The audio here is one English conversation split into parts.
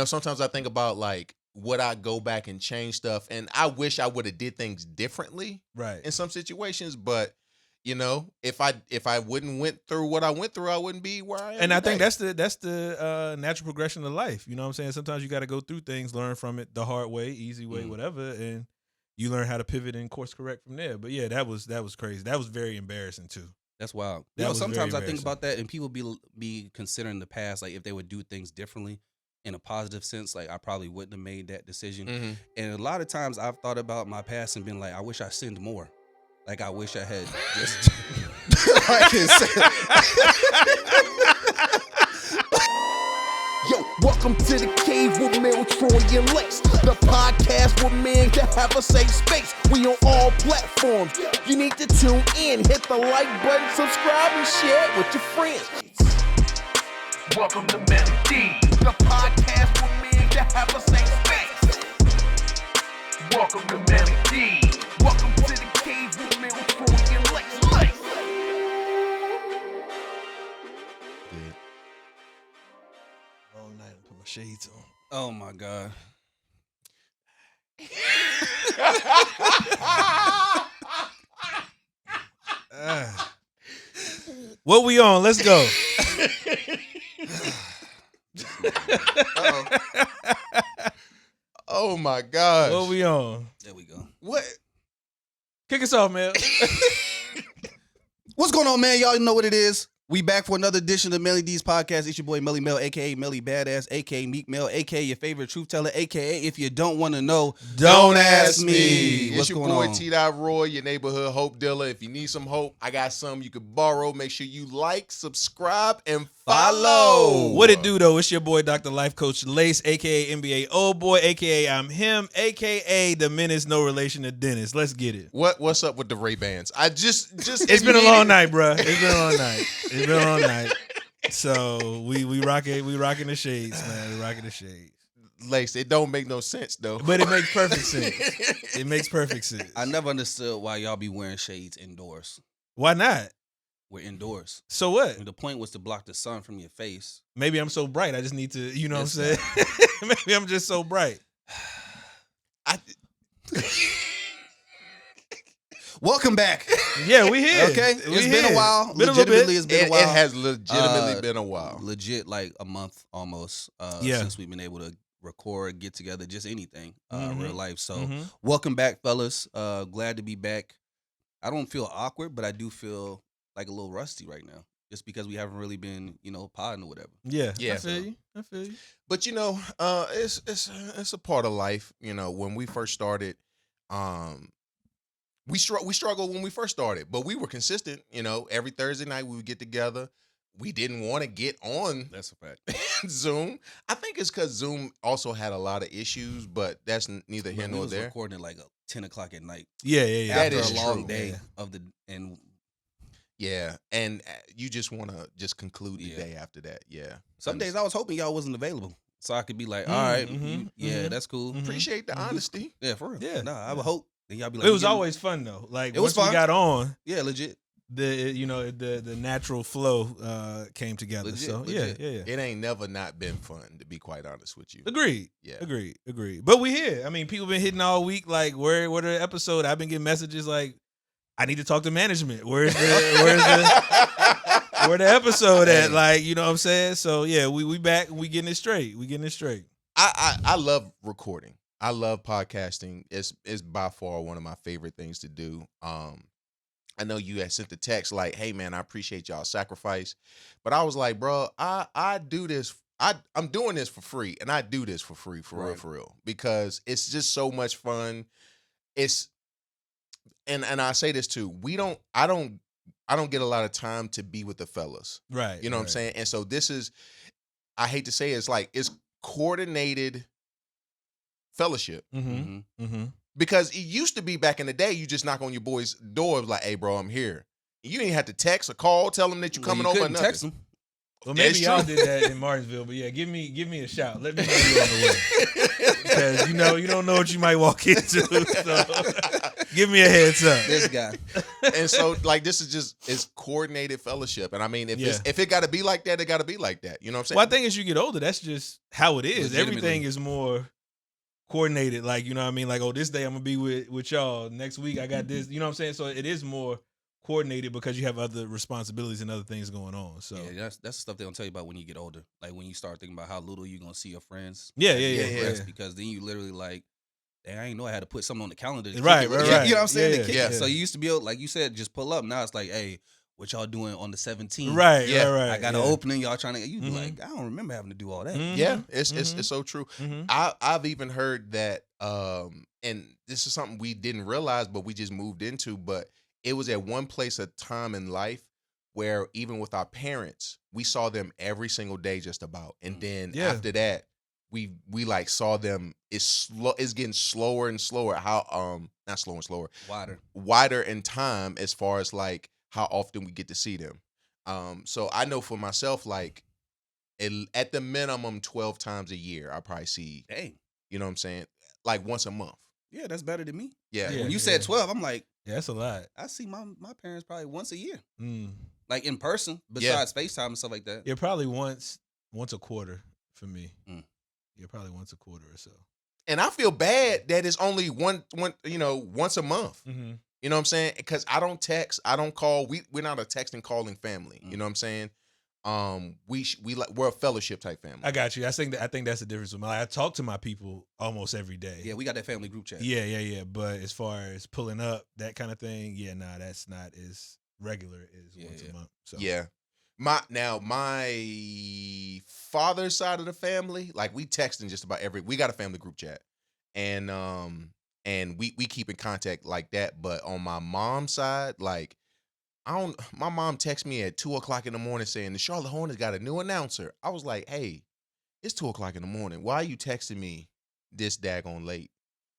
sometimes I think about like, would I go back and change stuff? And I wish I would have did things differently, right, in some situations. But if I wouldn't went through what I went through, I wouldn't be where I am. And I think today. that's the natural progression of life. You know what I'm saying? Sometimes you got to go through things, learn from it the hard way, easy way, whatever, and you learn how to pivot and course correct from there. But yeah, that was crazy. That was very embarrassing too. That's wild. Sometimes I think about that, and people be considering the past, like if they would do things differently in a positive sense, like I probably wouldn't have made that decision. Mm-hmm. And a lot of times I've thought about my past and been like, I wish I sinned more. Like I wish I had just. Yo, welcome to the cave with Mel, Troy, and Lace. The podcast where men can have a safe space. We on all platforms. You need to tune in, hit the like button, subscribe, and share it with your friends. Welcome to Melody, the podcast where men can have a safe space. Welcome to Melody. Welcome to the cave with Mel, Troy, and Lace. Long night, I put my shades on. Oh my God. What we on? Let's go. Oh my gosh. What we on? There we go. What? Kick us off, man. What's going on, man? Y'all know what it is. We back for another edition of Melly D's podcast. It's your boy Melly Mel, a.k.a. Melly Badass, a.k.a. Meek Mel, a.k.a. your favorite truth teller, a.k.a. if you don't want to know, don't ask me. It's your boy T. Roy, your neighborhood hope dealer. If you need some hope, I got some you could borrow. Make sure you like, subscribe, and follow. What it do, though? It's your boy Dr. Life Coach Lace, a.k.a. NBA old boy, a.k.a. I'm him, a.k.a. the menace, no relation to Dennis. Let's get it. What's up with the Ray-Bans? I just It's been a long night, bro. It's been a long night. It's been a long night. So we rocking the shades, man. We rocking the shades. Lace, it don't make no sense though. But it makes perfect sense. It makes perfect sense. I never understood why y'all be wearing shades indoors. Why not? We're indoors. So what? The point was to block the sun from your face. Maybe I'm so bright. I just need to, you know what I'm saying? Maybe I'm just so bright. Welcome back. Yeah, we here. Okay, it's been a while. Been a little bit. It's been a while. It has legitimately been a while. Legit, like a month almost. Since we've been able to record, get together, just anything, real life. So, welcome back, fellas. Glad to be back. I don't feel awkward, but I do feel like a little rusty right now, just because we haven't really been, podding or whatever. Yeah. I feel you. But it's a part of life. When we first started, we struggled when we first started, but we were consistent. Every Thursday night we would get together. We didn't want to get on. That's a fact. Zoom. I think it's because Zoom also had a lot of issues, but that's neither here nor there. Recording at like 10 o'clock at night. Yeah. That After is a long true. day of the and. Yeah, and you just want to just conclude the day after that. Yeah. Some days I was hoping y'all wasn't available, so I could be like, all right, that's cool. Appreciate the honesty. Yeah, for real. Yeah. Nah, I would hope. Then y'all be like, It was always fun though. Like it was once fun. we got on, yeah, legit. The natural flow came together. Legit, so legit. yeah. It ain't never not been fun, to be quite honest with you. Agreed. Yeah. Agreed. But we here. I mean, people been hitting all week. Like, where the episode? I've been getting messages like, I need to talk to management. Where's the where the episode at? Like, you know what I'm saying? So yeah, we back. We getting it straight. I love recording. I love podcasting. It's by far one of my favorite things to do. I know you had sent the text like, "Hey man, I appreciate y'all sacrifice," but I was like, "Bro, I do this. I'm doing this for free, and I do this for free, for real, because it's just so much fun. It's and I say this too. I don't get a lot of time to be with the fellas, Right. You know what I'm saying? And so this is, I hate to say it's coordinated fellowship. Because it used to be back in the day, you just knock on your boy's door, like, "Hey, bro, I'm here." You ain't have to text or call, tell them that you're coming over. Text them. Well, maybe y'all did that in Martinsville, but yeah, give me a shout. Let me know you're on the way, because you don't know what you might walk into. So. Give me a heads up. This guy. And so, like, this is just it's coordinated fellowship. And I mean, if it got to be like that, it got to be like that. You know what I'm saying? Well, I think as you get older, that's just how it is. Legitimately. Everything is more coordinated. Like, you know what I mean? Like, oh, this day I'm gonna be with y'all. Next week I got this. You know what I'm saying? So it is more coordinated because you have other responsibilities and other things going on. So yeah, that's the stuff they don't tell you about when you get older. Like when you start thinking about how little you're gonna see your friends. Yeah. Because then you literally like, dang, I didn't know I had to put something on the calendar. To Right. You know what I'm saying? Yeah, To kick yeah. it. So you used to be able, like you said, just pull up. Now it's like, hey, what y'all doing on the 17th? Right. I got an opening. Y'all trying to? You be like, I don't remember having to do all that. Yeah, it's so true. Mm-hmm. I've even heard that, and this is something we didn't realize, but we just moved into. But it was at one place, a time in life where even with our parents, we saw them every single day, just about. And then after that, we like saw them. It's getting slower and slower. How not slower and slower, wider in time as far as like how often we get to see them. So I know for myself, like at the minimum 12 times a year, I probably see. Dang. You know what I'm saying? Like once a month. Yeah, that's better than me. Yeah. When you said 12, I'm like, yeah, that's a lot. I see my parents probably once a year. Mm. Like in person, besides FaceTime and stuff like that. Yeah, probably once a quarter for me. Mm. Yeah, probably once a quarter or so. And I feel bad that it's only one once a month. Mm-hmm. You know what I'm saying? Because I don't text, I don't call. We're not a texting calling family. You know what I'm saying? We're a fellowship type family. I got you. I think that's the difference with me. Like, I talk to my people almost every day. Yeah, we got that family group chat. Yeah. But as far as pulling up, that kind of thing, that's not as regular as once a month. So yeah. My father's side of the family, like we texting just about we got a family group chat. And we keep in contact like that. But on my mom's side, like my mom texted me at 2:00 in the morning saying the Charlotte Hornets got a new announcer. I was like, hey, it's 2:00 in the morning. Why are you texting me this daggone late?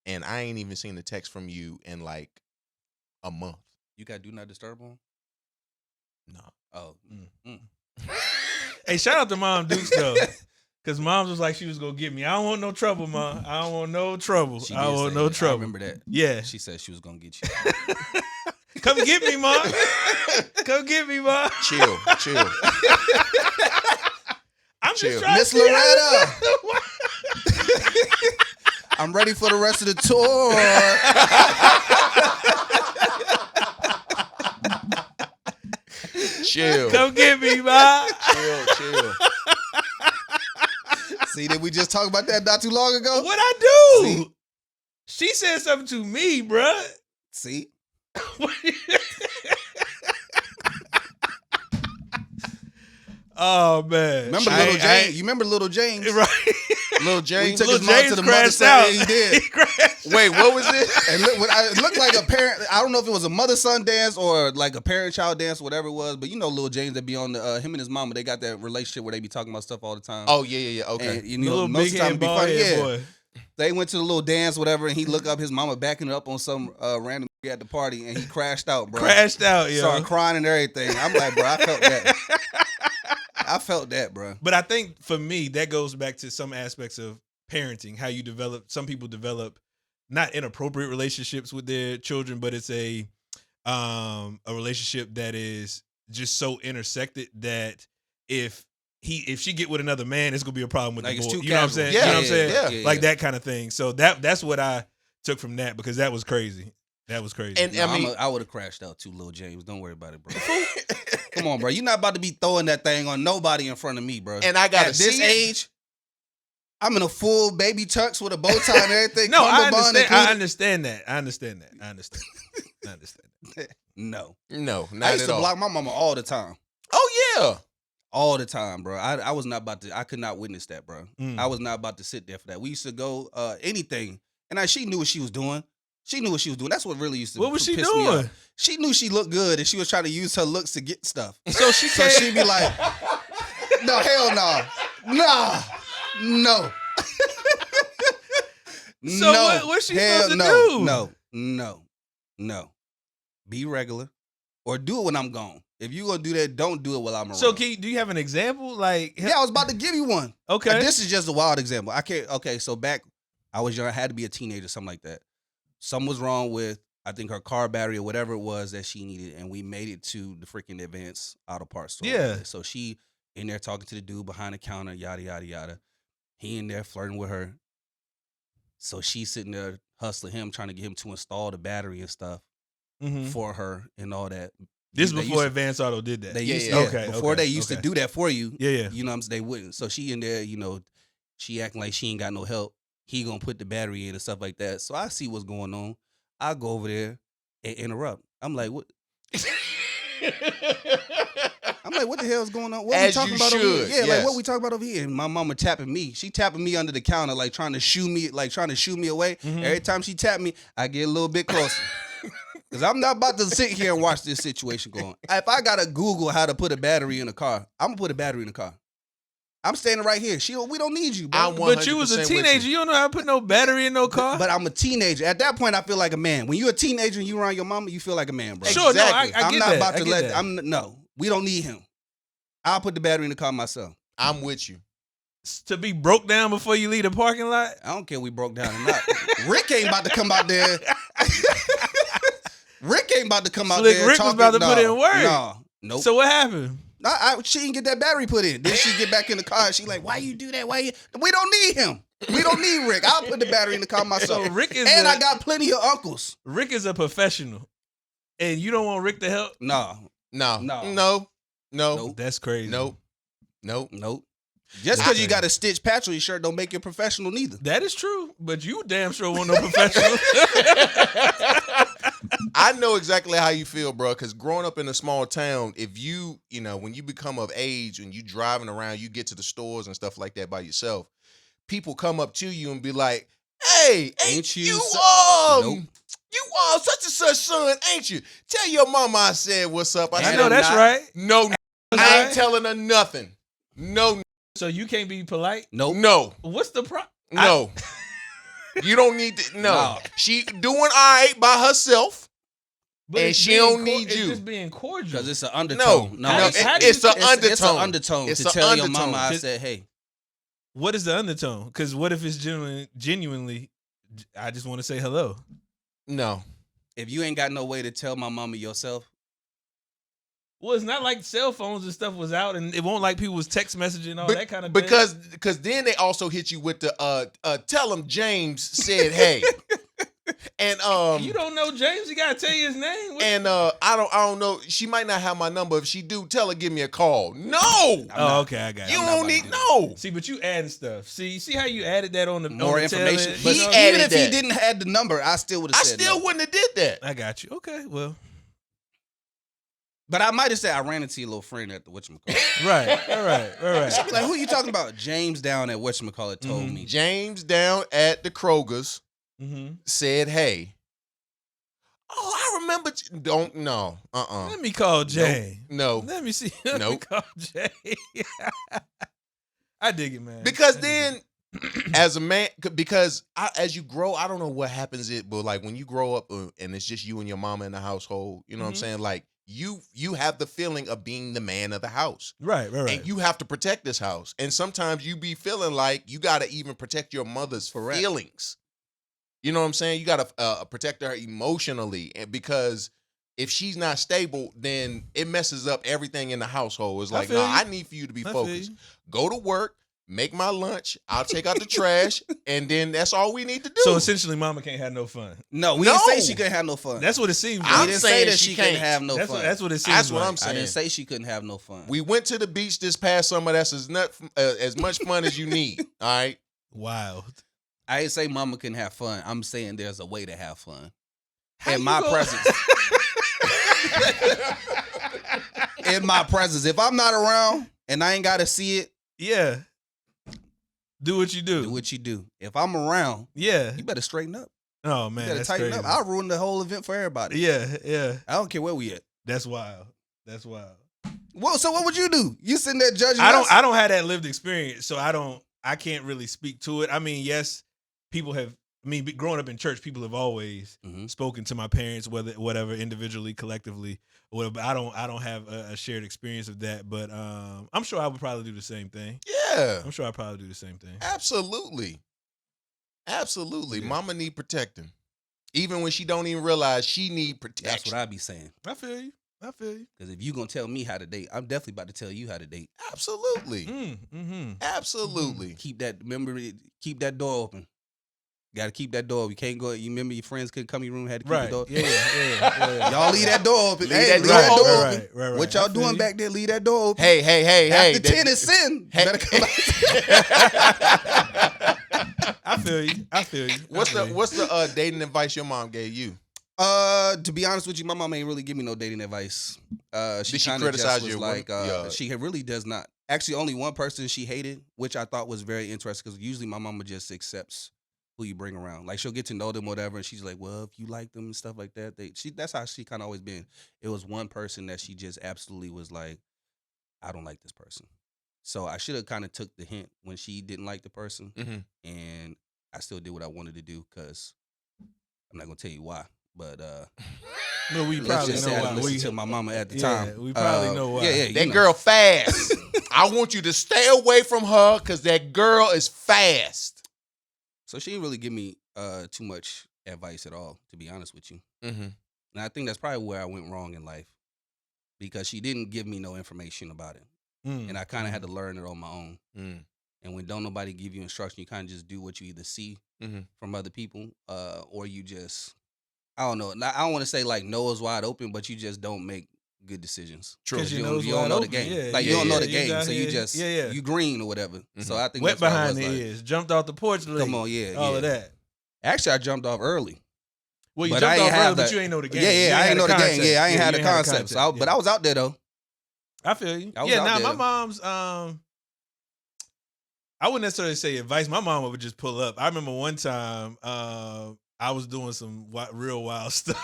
And I ain't even seen the text from you in like a month. You got Do Not Disturb on? No. Oh. Hey, shout out to Mom Dukes though. Cause Mom was like she was gonna get me. I don't want no trouble, Mom. I don't want no trouble. I don't want no trouble. I remember that. Yeah. She said she was gonna get you. Come get me, Mom. Come get me, Mom. Chill. I'm just trying Miss to Loretta. I'm ready for the rest of the tour. Chill. Come get me, Mom. Chill. See, did we just talk about that not too long ago? What I do? See? She said something to me, bruh. See? Oh man! Remember Little James? You remember Little James? Right? Little James. We took Little his mom James to the mother crashed son. out. Yeah, he did. He crashed. Wait, what was it? And look, it looked like a parent. I don't know if it was a mother-son dance or like a parent-child dance, or whatever it was. But you know, Little James, that be on the him and his mama. They got that relationship where they be talking about stuff all the time. Oh yeah. Okay. And, you know, most of the time it be funny. Yeah. They went to the little dance, whatever, and he looked up his mama backing up on some random at the party, and he crashed out, bro. Crashed out, yo. Started crying and everything. I'm like, bro, I felt that. I felt that, bro. But I think for me, that goes back to some aspects of parenting, how you develop. Some people develop not inappropriate relationships with their children, but it's a relationship that is just so intersected that if she get with another man, it's gonna be a problem with Like the it's boy. too You know what I'm casual. saying? Yeah, You know what I'm saying? yeah. Like that kind of thing. So that's what I took from that, because that was crazy. That was crazy. And No, I mean, I would have crashed out too, Lil James. Don't worry about it, bro. Come on, bro. You're not about to be throwing that thing on nobody in front of me, bro. and I gotta At this see it. age, I'm in a full baby tux with a bow tie and everything. No, I cummerbund understand. included. I understand that. No. No, not I used at to all. block my mama all the time. Oh yeah. All the time, bro. I was not about to. I could not witness that, bro. Mm. I was not about to sit there for that. We used to go anything, and she knew what she was doing. She knew what she was doing. That's what really used to. What was she piss me off. doing? She knew she looked good, and she was trying to use her looks to get stuff. So she'd be like, "No, hell no, no." So no, what's she hell supposed to no, do? No. Be regular, or do it when I'm gone. If you gonna do that, don't do it while I'm around. So do you have an example? Like, yeah, I was about to give you one. okay, This is just a wild example. I can't. Okay, so back, I was young. I had to be a teenager, something like that. Something was wrong with. I think her car battery or whatever it was that she needed, and we made it to the freaking Advanced Auto Parts store. Yeah. So she in there talking to the dude behind the counter, yada, yada, yada. He in there flirting with her. So she's sitting there hustling him, trying to get him to install the battery and stuff for her and all that. This before Advanced Auto did that. They used before they used to do that for you. Yeah. You know what I'm saying? They wouldn't. So she in there, she acting like she ain't got no help. He gonna put the battery in and stuff like that. So I see what's going on. I go over there and interrupt. I'm like, what? I'm like, what the hell's going on? What As we talking you about should, over here? Yeah, yes. like what we talking about over here? And my mama tapping me. She tapping me under the counter, like trying to shoo me away. Every time she tapped me, I get a little bit closer. Because I'm not about to sit here and watch this situation go on. If I gotta Google how to put a battery in a car, I'm gonna put a battery in the car. I'm standing right here. We don't need you, bro. But you was a teenager. You don't know how to put no battery in no car. But I'm a teenager. At that point, I feel like a man. When you're a teenager and you around your mama, you feel like a man, bro. Sure, Exactly. no, I get that. No, we don't need him. I'll put the battery in the car myself. I'm with you. To be broke down before you leave the parking lot? I don't care if we broke down or not. Rick ain't about to come out there. Rick ain't about to come out there. Rick was about to put in work. No, nope. So what happened? She didn't get that battery put in. Then she get back in the car and she like, why you do that? We don't need him. We don't need Rick. I'll put the battery in the car myself. So Rick is I got plenty of uncles. Rick is a professional. And you don't want Rick to help? No. That's crazy. Nope. Just because you got a stitch patch on your shirt don't make you professional neither. That is true. But you damn sure want no professional. I know exactly how you feel, bro, because growing up in a small town, if when you become of age and you driving around, you get to the stores and stuff like that by yourself, people come up to you and be like, hey, ain't you you are such and such son, ain't you? Tell your mama I said what's up. I know that's right. No, I ain't telling her nothing. No. So you can't be polite? Nope. No. What's the problem? No. You don't need to. No. She doing all right by herself. But and she don't need it's you. just being cordial. Because it's an undertone. It's an undertone. It's an undertone to tell your mama I said, hey. What is the undertone? Because what if it's genuinely, I just want to say hello? No. If you ain't got no way to tell my mama yourself. Well, it's not like cell phones and stuff was out, and it won't like people was text messaging and all that kind of thing. Because then they also hit you with the tell him James said hey. And you don't know James, you gotta tell you his name. I don't know. She might not have my number. If she do, tell her give me a call. No. Okay, I got it. You don't need no. See, but you adding stuff. See how you added that on the more on the information. Tail, But even if he didn't have the number, I still would have said no. wouldn't have did that. I got you. Okay, well. But I might have said I ran into your little friend at the whatchamacallit. Right. She'd be like, who you talking about? James down at whatchamacallit told me. James down at the Kroger's said hey. Oh, I remember. Don't no. Let me call Jay. No. Let me see. Let me call Jay. I dig it, man. Because then, as a man, because as you grow, I don't know what happens. But like when you grow up and it's just you and your mama in the household, you know what I'm saying? Like you have the feeling of being the man of the house, right. And you have to protect this house. And sometimes you be feeling like you got to even protect your mother's feelings. You know what I'm saying? You got to protect her emotionally, and because if she's not stable, then it messes up everything in the household. It's like, I need for you to be focused. Go to work, make my lunch. I'll take out the trash, and then that's all we need to do. So essentially, mama can't have no fun. No, we didn't say she couldn't have no fun. That's what it seems like. I didn't say that she couldn't have no fun. That's what it seems That's like. what I'm saying. I didn't say she couldn't have no fun. We went to the beach this past summer. That's as much fun as you need. All right. Wild. I didn't say mama couldn't have fun. I'm saying there's a way to have fun. In my presence. In my presence. If I'm not around and I ain't got to see it. Yeah. Do what you do. Do what you do. If I'm around. Yeah. You better straighten up. Oh, man. You better tighten up. I'll ruin the whole event for everybody. Yeah. I don't care where we at. That's wild. Well, so what would you do? You sitting there judging I us? don't have that lived experience, so I can't really speak to it. I mean, yes, people have. I mean, growing up in church, people have always spoken to my parents, whatever, individually, collectively, or whatever. But I don't have a shared experience of that. But I'm sure I would probably do the same thing. Yeah, I'm sure I'd probably do the same thing. Absolutely. Yeah. Mama need protecting. Even when she don't even realize she need protection. That's what I be saying. I feel you. Because if you gonna tell me how to date, I'm definitely about to tell you how to date. Absolutely. Absolutely. Keep that door open. Got to keep that door. You can't go. You remember your friends couldn't come in your room, had to keep the door. Yeah. Y'all leave that door open. Leave that door open. Right. What y'all doing back there? Leave that door open. Hey. After 10 is sin. Hey. Better come out. I feel you. What's the dating advice your mom gave you? To be honest with you, my mom ain't really give me no dating advice. Did she criticize you? She really does not. Actually, only one person she hated, which I thought was very interesting, because usually my mama just accepts who you bring around. Like, she'll get to know them, whatever, and she's like, well, if you like them and stuff like that, that's how she kind of always been. It was one person that she just absolutely was like, I don't like this person. So I should have kind of took the hint when she didn't like the person, and I still did what I wanted to do, because I'm not gonna tell you why, but no, we probably know why. I listened to my mama at the time. We probably know why. Yeah, that girl fast. I want you to stay away from her because that girl is fast. So she didn't really give me too much advice at all, to be honest with you. And I think that's probably where I went wrong in life, because she didn't give me no information about it. And I kind of had to learn it on my own. And when don't nobody give you instruction, you kind of just do what you either see from other people, or you just, I don't know. I don't want to say like nose wide open, but you just don't make good decisions. True. You don't know the game. You don't know the game, so you just you green or whatever. So I think wet that's behind the ears, jumped off the porch. Come on, all of that. Actually, I jumped off early. Well, you jumped off early, but you ain't know the game. I ain't know the game. I ain't had the concept. But I was out there though. I feel you. My mom's I wouldn't necessarily say advice. My mom would just pull up. I remember one time I was doing some real wild stuff.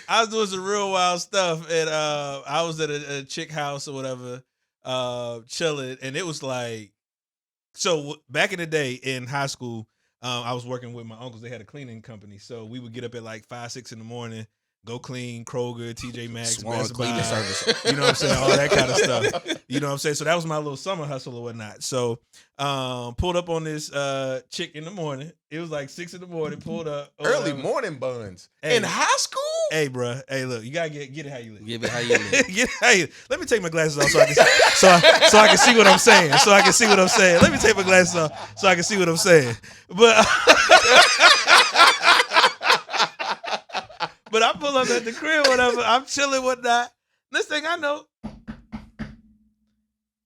I was doing some real wild stuff, and I was at a chick house or whatever, chilling, and it was like, so back in the day in high school, I was working with my uncles. They had a cleaning company, so we would get up at like 5, 6 in the morning, go clean Kroger, TJ Maxx, Best Buy, cleaning service. You know what I'm saying? All that kind of stuff. You know what I'm saying? So that was my little summer hustle or whatnot. So pulled up on this chick in the morning. It was like 6 in the morning, pulled up. Early morning buns. Hey, in high school? Hey, bro. Hey, look, you gotta get it how you live. Give it how you live. Let me take my glasses off so I can see what I'm saying. Let me take my glasses off so I can see what I'm saying. But but I pull up at the crib, whatever. I'm chilling, whatnot. Next thing I know,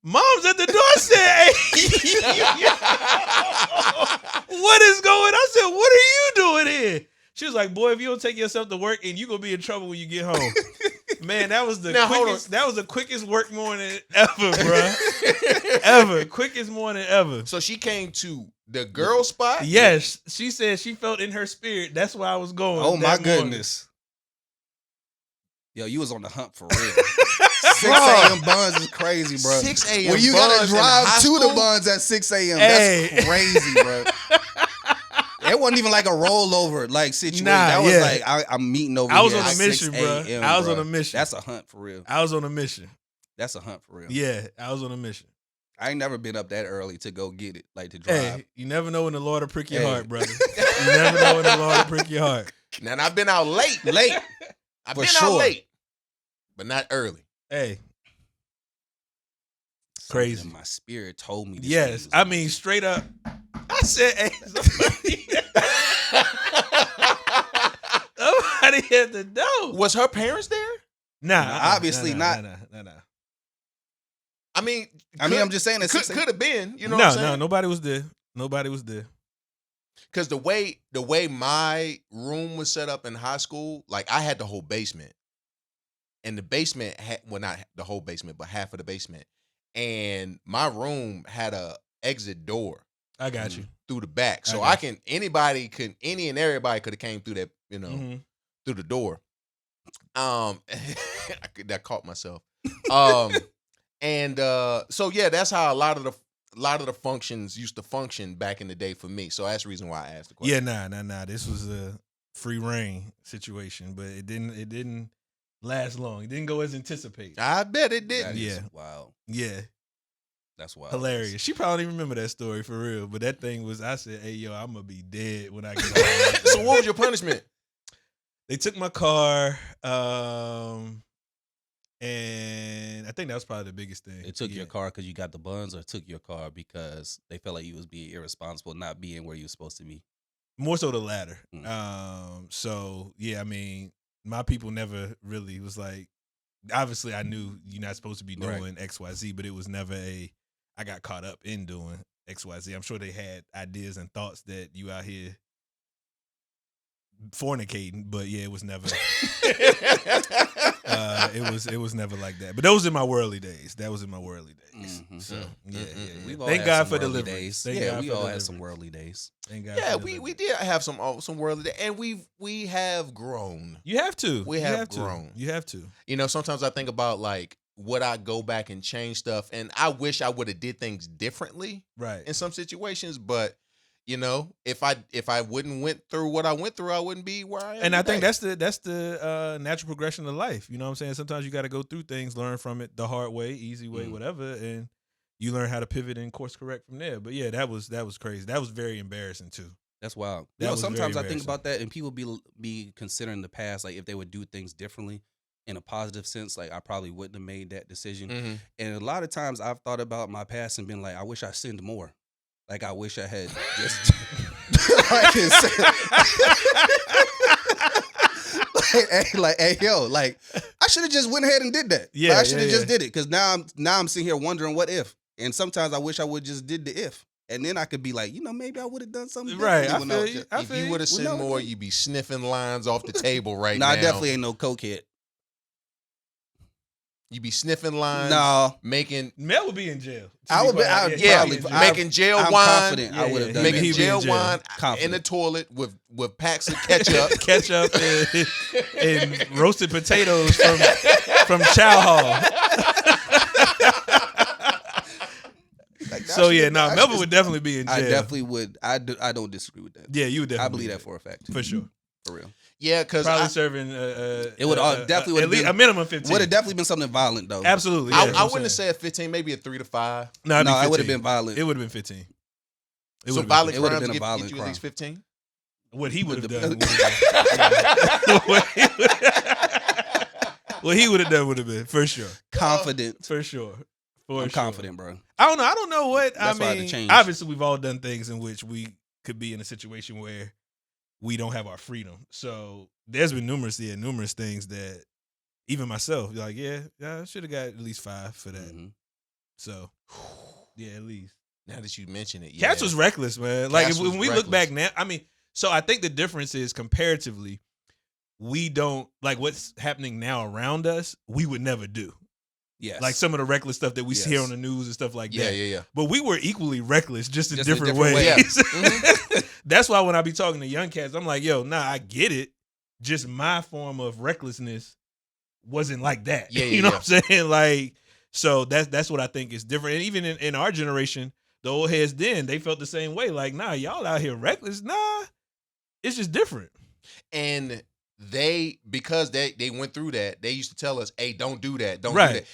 mom's at the door saying, hey, what is going on? I said, what are you doing here? She was like, boy, if you don't take yourself to work, and you gonna be in trouble when you get home. Man, that was the quickest work morning ever, bro. Ever. Quickest morning ever. So she came to the girl spot? Yes. She said she felt in her spirit. That's where I was going. Oh my goodness. Yo, you was on the hunt for real. 6 a.m. buns is crazy, bro. 6 a.m. When you gotta drive to the buns at 6 a.m., that's crazy, bro. It wasn't even like a rollover like situation. That was like I'm meeting over. I was here on a mission, bro. I was on a mission. That's a hunt for real. I was on a mission. That's a hunt for real. Yeah, I was on a mission. I ain't never been up that early to go get it, like to drive. Hey, you never know when the Lord will prick your heart, brother. You never know when the Lord will prick your heart. Now, I've been out late. I've been out late, but not early. Hey. Crazy. Something in my spirit told me this. Yes, I mean, straight up. I said, hey, somebody at the door. Was her parents there? Nah, obviously not. Nah. I mean, I'm just saying that could have been. You know what I'm saying? No, nobody was there. Nobody was there. Because the way my room was set up in high school, like I had the whole basement, and the basement had, well, not the whole basement, but half of the basement, and my room had a exit door. I got you through the back, so any and everybody could have came through that, through the door. That caught myself. And so yeah, that's how a lot of the functions used to function back in the day for me. So that's the reason why I asked the question. Yeah, nah. This was a free reign situation, but it didn't last long. It didn't go as anticipated. I bet it didn't. Yeah. Wow. Yeah. That's wild. Hilarious. She probably don't even remember that story for real. But that thing was, I said, hey, yo, I'm going to be dead when I get home. So what was your punishment? They took my car, and I think that was probably the biggest thing. They took your car because you got the buns, or took your car because they felt like you was being irresponsible, not being where you were supposed to be? More so the latter. So, yeah, I mean, my people never really was like, obviously I knew you're not supposed to be doing XYZ, but it was never I got caught up in doing XYZ. I'm sure they had ideas and thoughts that you out here fornicating, but yeah, it was never it was never like that. But those in my worldly days. That was in my worldly days. So yeah. Thank God for deliverance. We all had some worldly days. Thank God. Yeah, we did have some worldly days, and we have grown. You have to. We have grown. You have to. You know, sometimes I think about like, would I go back and change stuff? And I wish I would have did things differently, right, in some situations. But you know, if I wouldn't went through what I went through, I wouldn't be where I am. And I today. think that's the natural progression of life. You know what I'm saying? Sometimes you got to go through things, learn from it the hard way, easy way, whatever, and you learn how to pivot and course correct from there. But yeah, that was crazy. That was very embarrassing too. That's wild. You know, sometimes I think about that, and people be considering the past, like if they would do things differently in a positive sense, like I probably wouldn't have made that decision. And a lot of times I've thought about my past and been like, I wish I sinned more. Like I wish I had just hey, yo, like I should have just went ahead and did that. Yeah, I should have just did it, because now I'm sitting here wondering what if. And sometimes I wish I would just did the if, and then I could be like, you know, maybe I would have done something right. If you would have sinned more, you'd be sniffing lines off the table right now. I definitely ain't no cokehead. You be sniffing lines. No, making Mel would be in jail. Making jail I'm wine. Confident I would have done making that. jail wine in the toilet with packs of ketchup, and roasted potatoes from Chow Hall. So yeah, Melvin would definitely be in jail. I definitely would. I don't disagree with that. Yeah, you would definitely. I believe that for a fact. For sure. For real. Yeah, because probably serving. It would definitely at least a minimum 15. Would have definitely been something violent though. Absolutely. Yeah, I wouldn't have said 15, maybe a 3 to 5. No, it would have been violent. It would have been 15. So violent crimes been a get violent you crime. at least 15. What he would have done. What he would have done would have been for sure. Confident. For sure. I'm confident, bro. I don't know what That's I mean. Obviously, we've all done things in which we could be in a situation where we don't have our freedom. So there's been numerous things that even myself, like, I should have got at least 5 for that. So, yeah, at least. Now that you mention it, Cats was reckless, man. Like when we look back now, I mean, so I think the difference is comparatively, we don't like what's happening now around us. We would never do. Yes. Like some of the reckless stuff that we see on the news and stuff like that. Yeah. But we were equally reckless, just in different ways. Yeah. That's why when I be talking to young cats, I'm like, yo, I get it. Just my form of recklessness wasn't like that. Yeah, you know what I'm saying? Like, so that's what I think is different. And even in our generation, the old heads then, they felt the same way. Like, y'all out here reckless. It's just different. And because they went through that, they used to tell us, hey, don't do that. Don't do that.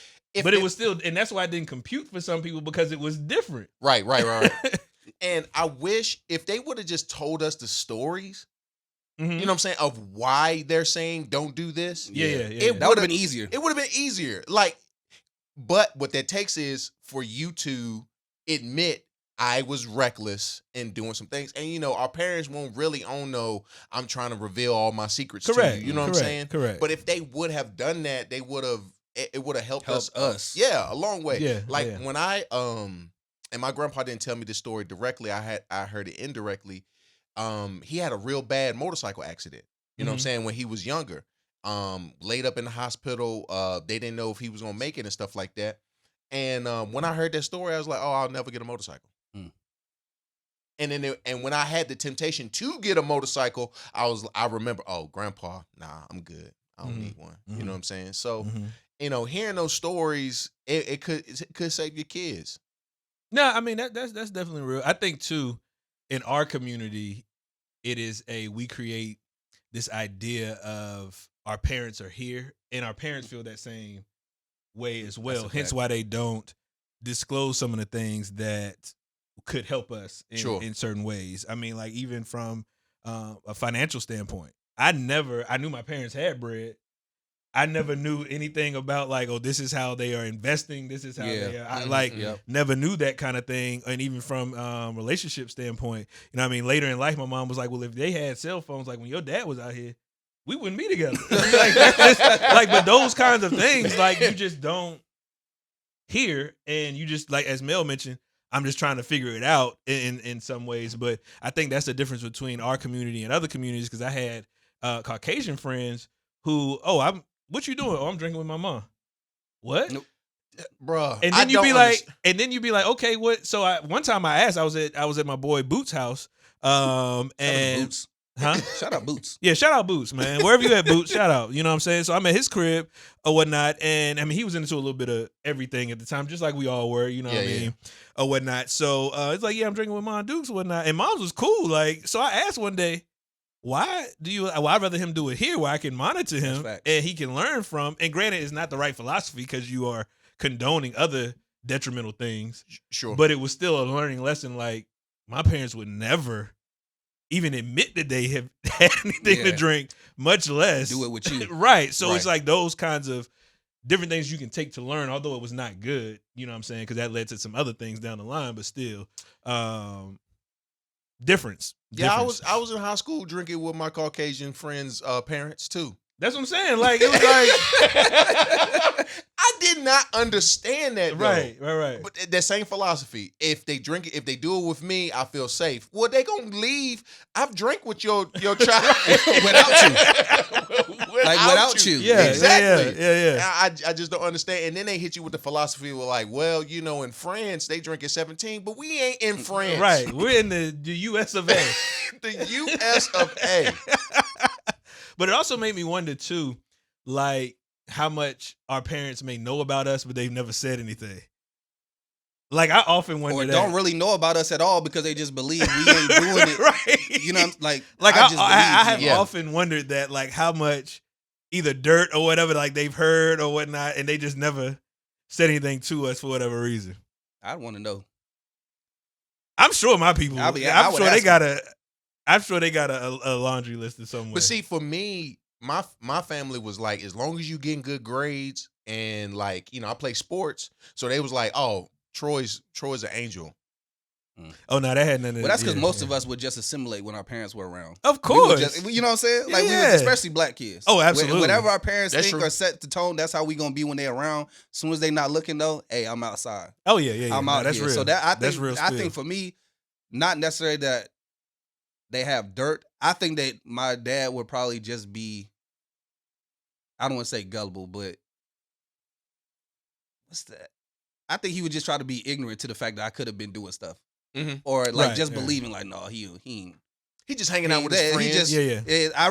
But it was still, and that's why it didn't compute for some people, because it was different. Right. And I wish if they would have just told us the stories, you know what I'm saying, of why they're saying don't do this. Yeah. That would have been easier. It would have been easier. Like, but what that takes is for you to admit I was reckless in doing some things. And, our parents won't really I'm trying to reveal all my secrets to you. You know what I'm saying? Correct. But if they would have done that, they would have, it would have helped us. Yeah, a long way. Yeah. Like when I, and my grandpa didn't tell me this story directly. I heard it indirectly. He had a real bad motorcycle accident. You know what I'm saying? When he was younger, laid up in the hospital. They didn't know if he was going to make it and stuff like that. And when I heard that story, I was like, oh, I'll never get a motorcycle. And then when I had the temptation to get a motorcycle, I remember, oh, grandpa, nah, I'm good. I don't need one. You know what I'm saying? So, hearing those stories, it could save your kids. No, I mean that's definitely real. I think too, in our community, it is we create this idea of our parents are here, and our parents feel that same way as well. Hence why they don't disclose some of the things that could help us in certain ways. I mean, like even from a financial standpoint, I knew my parents had bread. I never knew anything about like, oh, this is how they are investing. This is how they are. I never knew that kind of thing. And even from relationship standpoint, you know what I mean? Later in life, my mom was like, well, if they had cell phones, like when your dad was out here, we wouldn't be together. But those kinds of things, like you just don't hear. And you just, like, as Mel mentioned, I'm just trying to figure it out in some ways. But I think that's the difference between our community and other communities, because I had Caucasian friends who, what you doing? Oh, I'm drinking with my mom. What? Nope. Bruh. And then you'd be like, okay, what? So one time I asked, I was at my boy Boots' house. And Boots. Huh? Shout out Boots. Yeah, shout out Boots, man. Wherever you at, Boots, shout out. You know what I'm saying? So I'm at his crib or whatnot. And I mean, he was into a little bit of everything at the time, just like we all were, you know what I mean? Or whatnot. So it's like, yeah, I'm drinking with Mom Dukes or whatnot. And Mom's was cool. Like, so I asked one day, why I'd rather him do it here where I can monitor him and he can learn from. And granted, it's not the right philosophy because you are condoning other detrimental things. Sure. But it was still a learning lesson. Like, my parents would never even admit that they have had anything to drink, much less do it with you. Right. So it's like those kinds of different things you can take to learn, although it was not good, you know what I'm saying? Because that led to some other things down the line, but still, difference. Yeah, I was in high school drinking with my Caucasian friends' parents too. That's what I'm saying. Like, it was like I did not understand that though. Right. But that same philosophy. If they drink it, if they do it with me, I feel safe. Well, they gonna leave. I've drank with your child without you. Without you. Yeah, exactly. Yeah. I just don't understand. And then they hit you with the philosophy of like, well, you know, in France they drink at 17, but we ain't in France. Right. We're in the US of A. The US of A. But it also made me wonder too, like how much our parents may know about us, but they've never said anything. Like I often wonder or that. Don't really know about us at all because they just believe we ain't doing it. Right. You know, like I have often wondered that, like how much either dirt or whatever, like they've heard or whatnot, and they just never said anything to us for whatever reason. I want to know. I'm sure my people. I'm sure they got a laundry list in some way. But see, for me, my family was like, as long as you getting good grades and like, you know, I play sports, so they was like, oh, Troy's an angel. Oh no, that had nothing. Well, that's because most of us would just assimilate when our parents were around. Of course, you know what I'm saying? Like we was, especially black kids. Oh, absolutely. Whatever our parents think or set the tone, that's how we gonna be when they around. As soon as they not looking though, hey, I'm outside. Oh yeah. I'm out that's here. Real. So that that's real. I think for me, not necessarily that they have dirt. I think that my dad would probably just be, I don't want to say gullible, but what's that? I think he would just try to be ignorant to the fact that I could have been doing stuff. Mm-hmm. Or like believing like, no, he just hanging out with his friends.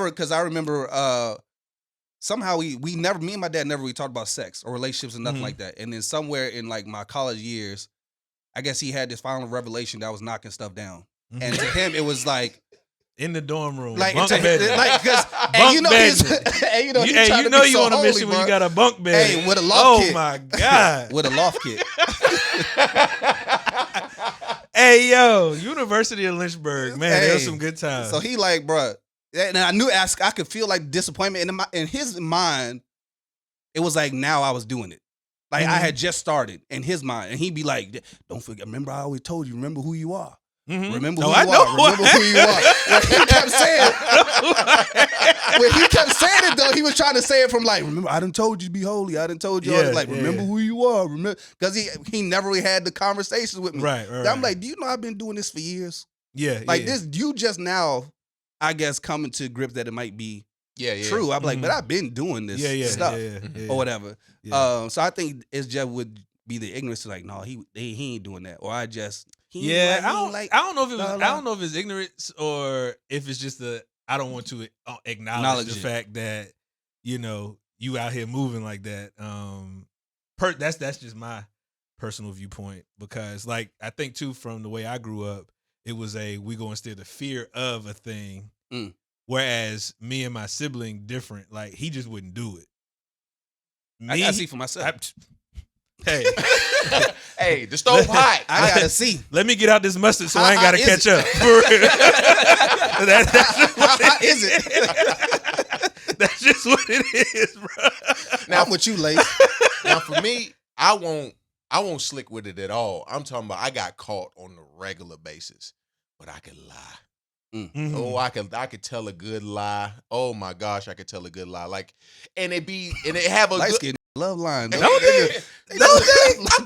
Because I remember somehow we never, me and my dad never really talked about sex or relationships and nothing like that. And then somewhere in like my college years, I guess he had this final revelation that was knocking stuff down. Mm-hmm. And to him, it was like, in the dorm room, like, bunk bed, like, because you know you on a mission when you got a bunk bed, hey, with a loft kit. Oh my god, with a loft kit. Hey yo, University of Lynchburg, man, there was some good times. So he like, bruh, and I knew I could feel like disappointment in his mind. It was like now I was doing it, like I had just started in his mind, and he'd be like, "Don't forget, remember I always told you, remember who you are." Mm-hmm. Remember who you are. Remember who you are. When he kept saying it though, he was trying to say it from like, remember, I done told you to be holy. I done told you like, remember who you are. Remember, because he never really had the conversations with me. Right. I'm like, do you know I've been doing this for years? Yeah. Like this, you just now, I guess, coming to grips that it might be true. I'm like, but I've been doing this stuff or whatever. Yeah. So I think it's just would be the ignorance to like, no, he ain't doing that, or I just. I don't know if it was. I don't know if it's ignorance or if it's just I don't want to acknowledge the fact that you out here moving like that. That's just my personal viewpoint, because like I think too, from the way I grew up, it was we go instead the fear of a thing, whereas me and my sibling different. Like he just wouldn't do it. I see for myself. Hey, Hey, the stove hot. I gotta see. let me get out this mustard so I ain't How got to hot catch is up. For real. That's How hot is it? That's just what it is, bro. Now, with you, Lace. Now for me, I won't slick with it at all. I'm talking about I got caught on a regular basis, but I could lie. Mhm. Oh, I could tell a good lie. Oh my gosh, I could tell a good lie. Like, and it have a Light good. skin love line. No, I'm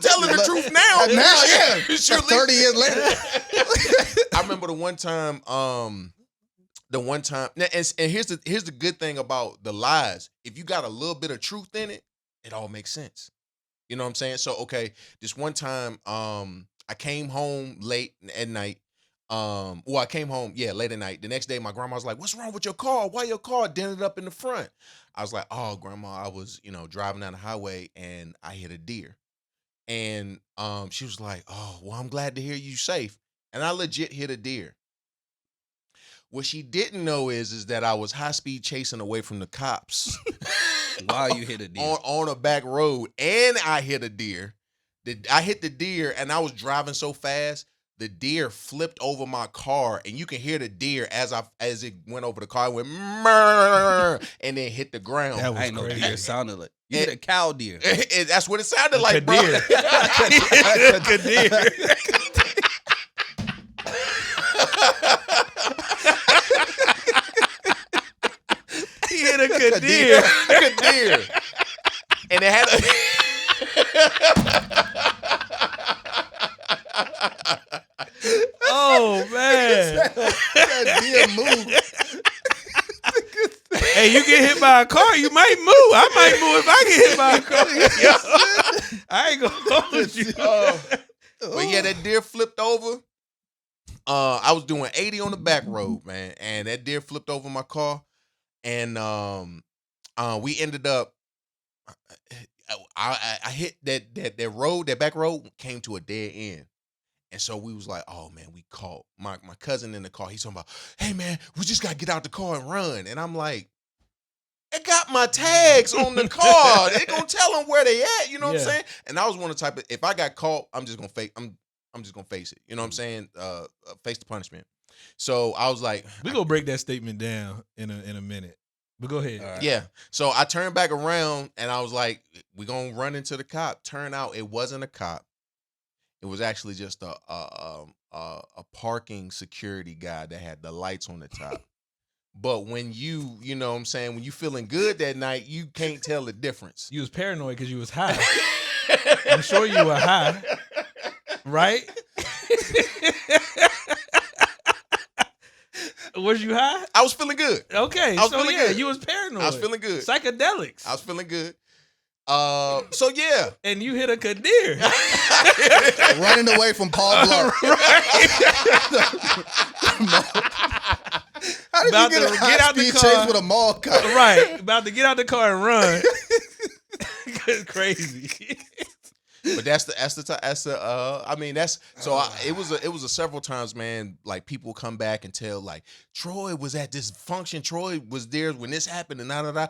telling the truth now. Now, yeah. Surely. 30 years later. I remember the one time, and here's the good thing about the lies. If you got a little bit of truth in it, it all makes sense. You know what I'm saying? So, okay, this one time, I came home late at night. I came home, late at night. The next day, my grandma was like, "What's wrong with your car? Why your car dented up in the front?" I was like, "Oh, grandma, I was, driving down the highway and I hit a deer." And she was like, "Oh, well, I'm glad to hear you safe." And I legit hit a deer. What she didn't know is that I was high speed chasing away from the cops. Why you hit a deer? on a back road, and I hit a deer. I hit the deer, and I was driving so fast, the deer flipped over my car, and you can hear the deer as it went over the car, it went murr, and then hit the ground. That was I ain't know crazy. deer sounded like. You hit a cow deer. That's what it sounded like, bro. Kadir. Kadir. He hit a Kadir. Kadir. And it had Oh man. That deer moved. Hey, you get hit by a car, you might move. I might move if I get hit by a car. Yo, I ain't gonna hold you. But yeah, that deer flipped over. I was doing 80 on the back road, man, and that deer flipped over my car, and we ended up. I hit that road, that back road came to a dead end. And so we was like, oh man, we caught. My cousin in the car, he's talking about, hey man, we just gotta get out the car and run. And I'm like, I got my tags on the car. They gonna tell them where they at, you know what I'm saying? And I was one of the type of, if I got caught, I'm just gonna face it. You know what I'm saying? Face the punishment. So I was like, We gonna break that statement down in a minute. But go ahead. Right. yeah. So I turned back around and I was like, we gonna run into the cop. Turn out it wasn't a cop. It was actually just a parking security guy that had the lights on the top. But when you know what I'm saying, when you feeling good that night, you can't tell the difference. You was paranoid because you was high. I'm sure you were high, right? Was you high? I was feeling good. Okay, I was so feeling yeah, good. you was paranoid. I was feeling good. Psychedelics. I was feeling good. So yeah. And you hit a Kadir. Running away from Paul Blart. How did About you get to a get out the high-speed car. chase with a mall cop? Right. About to get out the car and run. Crazy. But it was a several times, man, like people come back and tell like Troy was at this function, Troy was there when this happened and and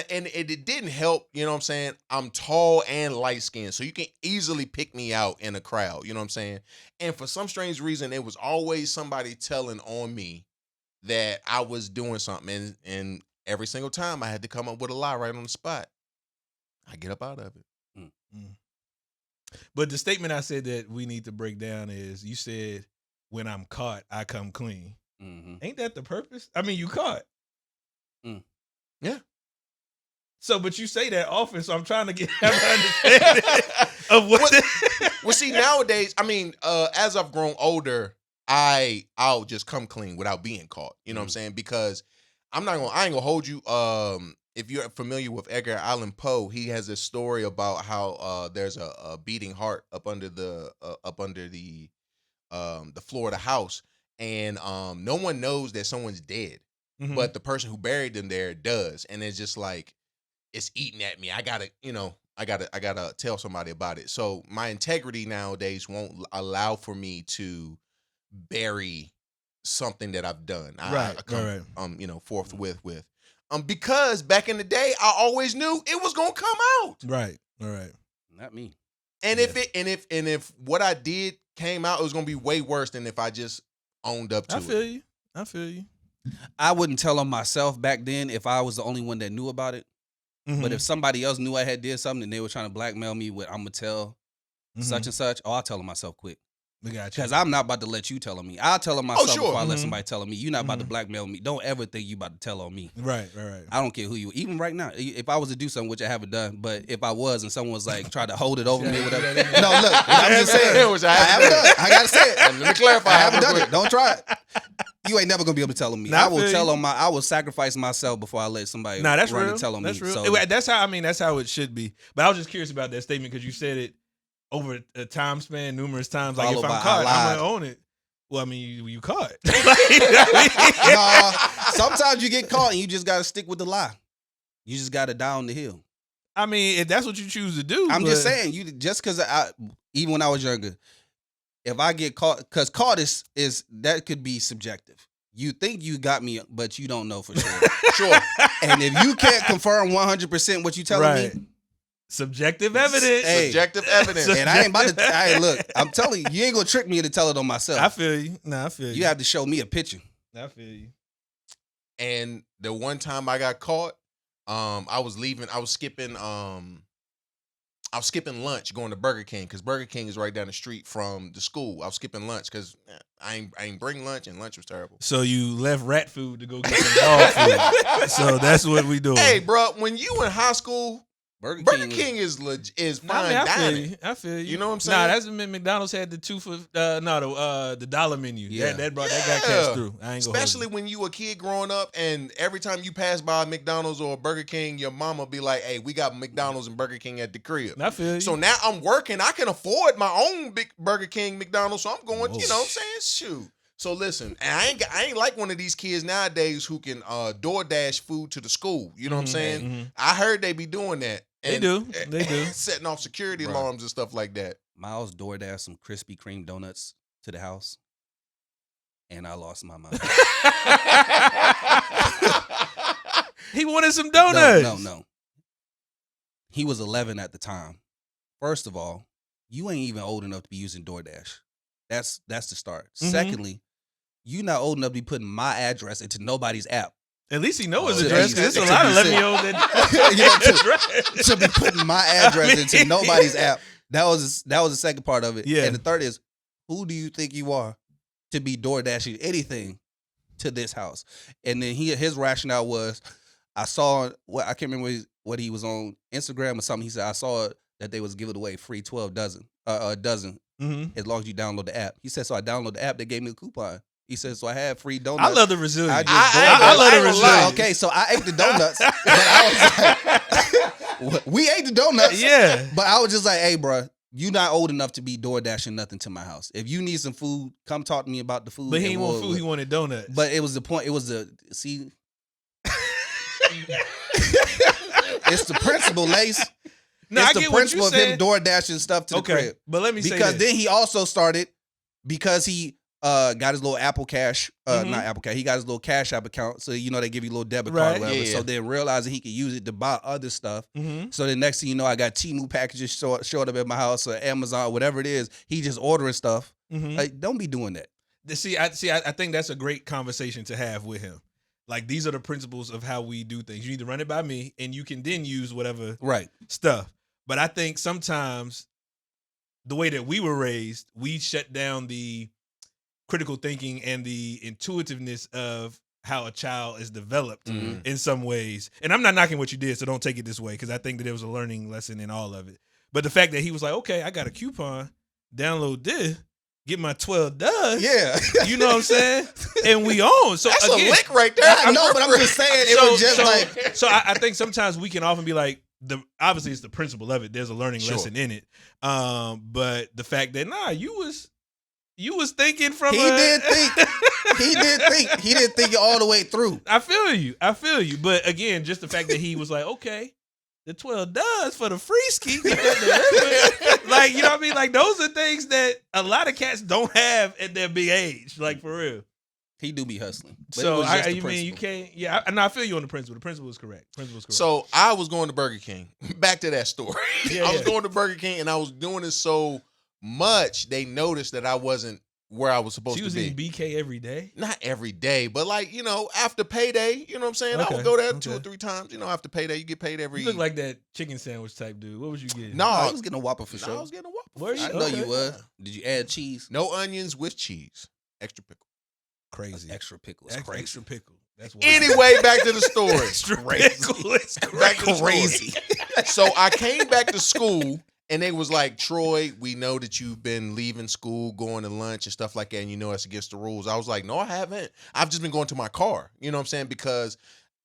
it didn't help, you know what I'm saying? I'm tall and light skinned, so you can easily pick me out in a crowd, you know what I'm saying? And for some strange reason, it was always somebody telling on me that I was doing something, and every single time I had to come up with a lie right on the spot. I get up out of it. Mm. But the statement I said that we need to break down is you said, when I'm caught, I come clean. Mm-hmm. Ain't that the purpose? I mean, you caught. Yeah. So, but you say that often, so I'm trying to have an understanding of what. Well, see, nowadays, I mean, as I've grown older, I'll just come clean without being caught. You know what I'm saying? Because I ain't gonna hold you. If you're familiar with Edgar Allan Poe, he has this story about how there's a beating heart up under the floor of the house, and no one knows that someone's dead, but the person who buried them there does, and it's just like it's eating at me. I gotta tell somebody about it. So my integrity nowadays won't allow for me to bury something that I've done. I come, forthwith with. Because back in the day, I always knew it was gonna come out. Right. All right. Not me. And if what I did came out, it was gonna be way worse than if I just owned up to it. I feel you. I wouldn't tell on myself back then if I was the only one that knew about it. Mm-hmm. But if somebody else knew I had did something and they were trying to blackmail me with, I'm gonna tell such and such, I'll tell on myself quick. Because I'm not about to let you tell on me. I'll tell on myself before I let somebody tell on me. You're not about to blackmail me. Don't ever think you about to tell on me. Right. I don't care who you. Even right now, if I was to do something, which I haven't done, but if I was and someone was like trying to hold it over me or whatever. No, look, I'm just saying. Which I haven't done. I gotta say it. Let me clarify. I haven't done it. Don't try it. You ain't never gonna be able to tell on me. Nah, I will sacrifice myself before I let somebody that's run real. and tell on That's me. real. So, That's how it should be. But I was just curious about that statement because you said it over a time span numerous times. Like, if I'm caught, I'm gonna own it. Well, I mean, you caught. No, sometimes you get caught and you just gotta stick with the lie. You just gotta down the hill. I mean, if that's what you choose to do. I'm just saying, just because even when I was younger, if I get caught, because caught is that could be subjective. You think you got me, but you don't know for sure. Sure. And if you can't confirm 100% what you telling me, subjective evidence. Hey, subjective evidence. And I ain't about to. Hey, look, I'm telling you, you ain't gonna trick me into tell it on myself. I feel you. Nah, I feel you. You have to show me a picture. I feel you. And the one time I got caught, I was skipping lunch going to Burger King because Burger King is right down the street from the school. I was skipping lunch because I ain't bring lunch and lunch was terrible. So you left rat food to go get some dog food. So that's what we doing. Hey, bro, when you in high school, Burger King is fine dining. I feel you. You know what I'm saying? Nah, that's when McDonald's had the the dollar menu. Yeah, that got catch through. I ain't gonna especially when you a kid growing up, and every time you pass by a McDonald's or a Burger King, your mama be like, "Hey, we got McDonald's and Burger King at the crib." I feel you. So now I'm working. I can afford my own big Burger King, McDonald's. So I'm going. Whoa. You know what I'm saying? Shoot. So listen, and I ain't like one of these kids nowadays who can DoorDash food to the school. You know what I'm saying? Mm-hmm. I heard they be doing that. They do. Setting off security alarms and stuff like that. Miles DoorDash some Krispy Kreme donuts to the house, and I lost my mind. He wanted some donuts. No. He was 11 at the time. First of all, you ain't even old enough to be using DoorDash. That's the start. Mm-hmm. Secondly, you not old enough to be putting my address into nobody's app. At least he knows his address because there's a lot of 11-year-olds that to be putting my address into nobody's app. That was the second part of it. Yeah. And the third is, who do you think you are to be DoorDashing anything to this house? And then his rationale was, I saw I can't remember what he was on Instagram or something. He said, I saw that they was giving away free 12 dozen, a dozen, as long as you download the app. He said, so I downloaded the app. They gave me a coupon. He said, so I had free donuts. I love the resilience. I love the resilience. Okay, so I ate the donuts. But I was like, we ate the donuts. Yeah. But I was just like, hey, bro, you not old enough to be DoorDashing nothing to my house. If you need some food, come talk to me about the food. But he didn't want food. He wanted donuts. But it was the point. It was see. It's the principle, Lace. No, it's I the get principle what of you him DoorDashing stuff to the crib. But let me say because this. then he also started because he got his little Apple Cash, not Apple Cash. He got his little Cash App account, so they give you a little debit card, or whatever. Yeah. So then realizing he could use it to buy other stuff. So the next thing you know, I got Temu packages showed up at my house or Amazon, whatever it is. He just ordering stuff. Like, don't be doing that. I think that's a great conversation to have with him. Like, these are the principles of how we do things. You need to run it by me, and you can then use whatever stuff. But I think sometimes the way that we were raised, we shut down the critical thinking and the intuitiveness of how a child is developed in some ways. And I'm not knocking what you did, so don't take it this way, because I think that there was a learning lesson in all of it. But the fact that he was like, okay, I got a coupon, download this, get my 12 does. Yeah. You know what I'm saying? And we own. So that's again, a lick right there. I know, but I'm just saying it was just like. So I think sometimes we can often be like, obviously it's the principle of it. There's a learning lesson in it. But the fact that you was thinking from He did think. He didn't think it all the way through. I feel you. But again, just the fact that he was like, okay, the 12 does for the free ski. Like, you know what I mean? Like, those are things that a lot of cats don't have at their big age. Like, for real. He do be hustling. But So you mean you can't? Yeah, I feel you on the principle. The principle is correct. So I was going to Burger King. Back to that story. Yeah, I was going to Burger King and I was doing it so much they noticed that I wasn't where I was supposed She was to be. eating BK every day. Not every day, but like, after payday, you know what I'm saying? I would go there 2 or 3 times. After payday, you get paid every. You look like that chicken sandwich type dude. What was you getting? No, I was getting a Whopper for sure. I was getting a Whopper. Where you? I know you was. Did you add cheese? No onions with cheese. Extra pickle. Crazy. Extra pickle. Crazy. Extra pickle. That's why. Anyway, back to the story. Extra pickle is Back to the story. Crazy. So I came back to school and they was like, Troy, we know that you've been leaving school, going to lunch and stuff like that, and that's against the rules. I was like, no, I haven't. I've just been going to my car, you know what I'm saying? Because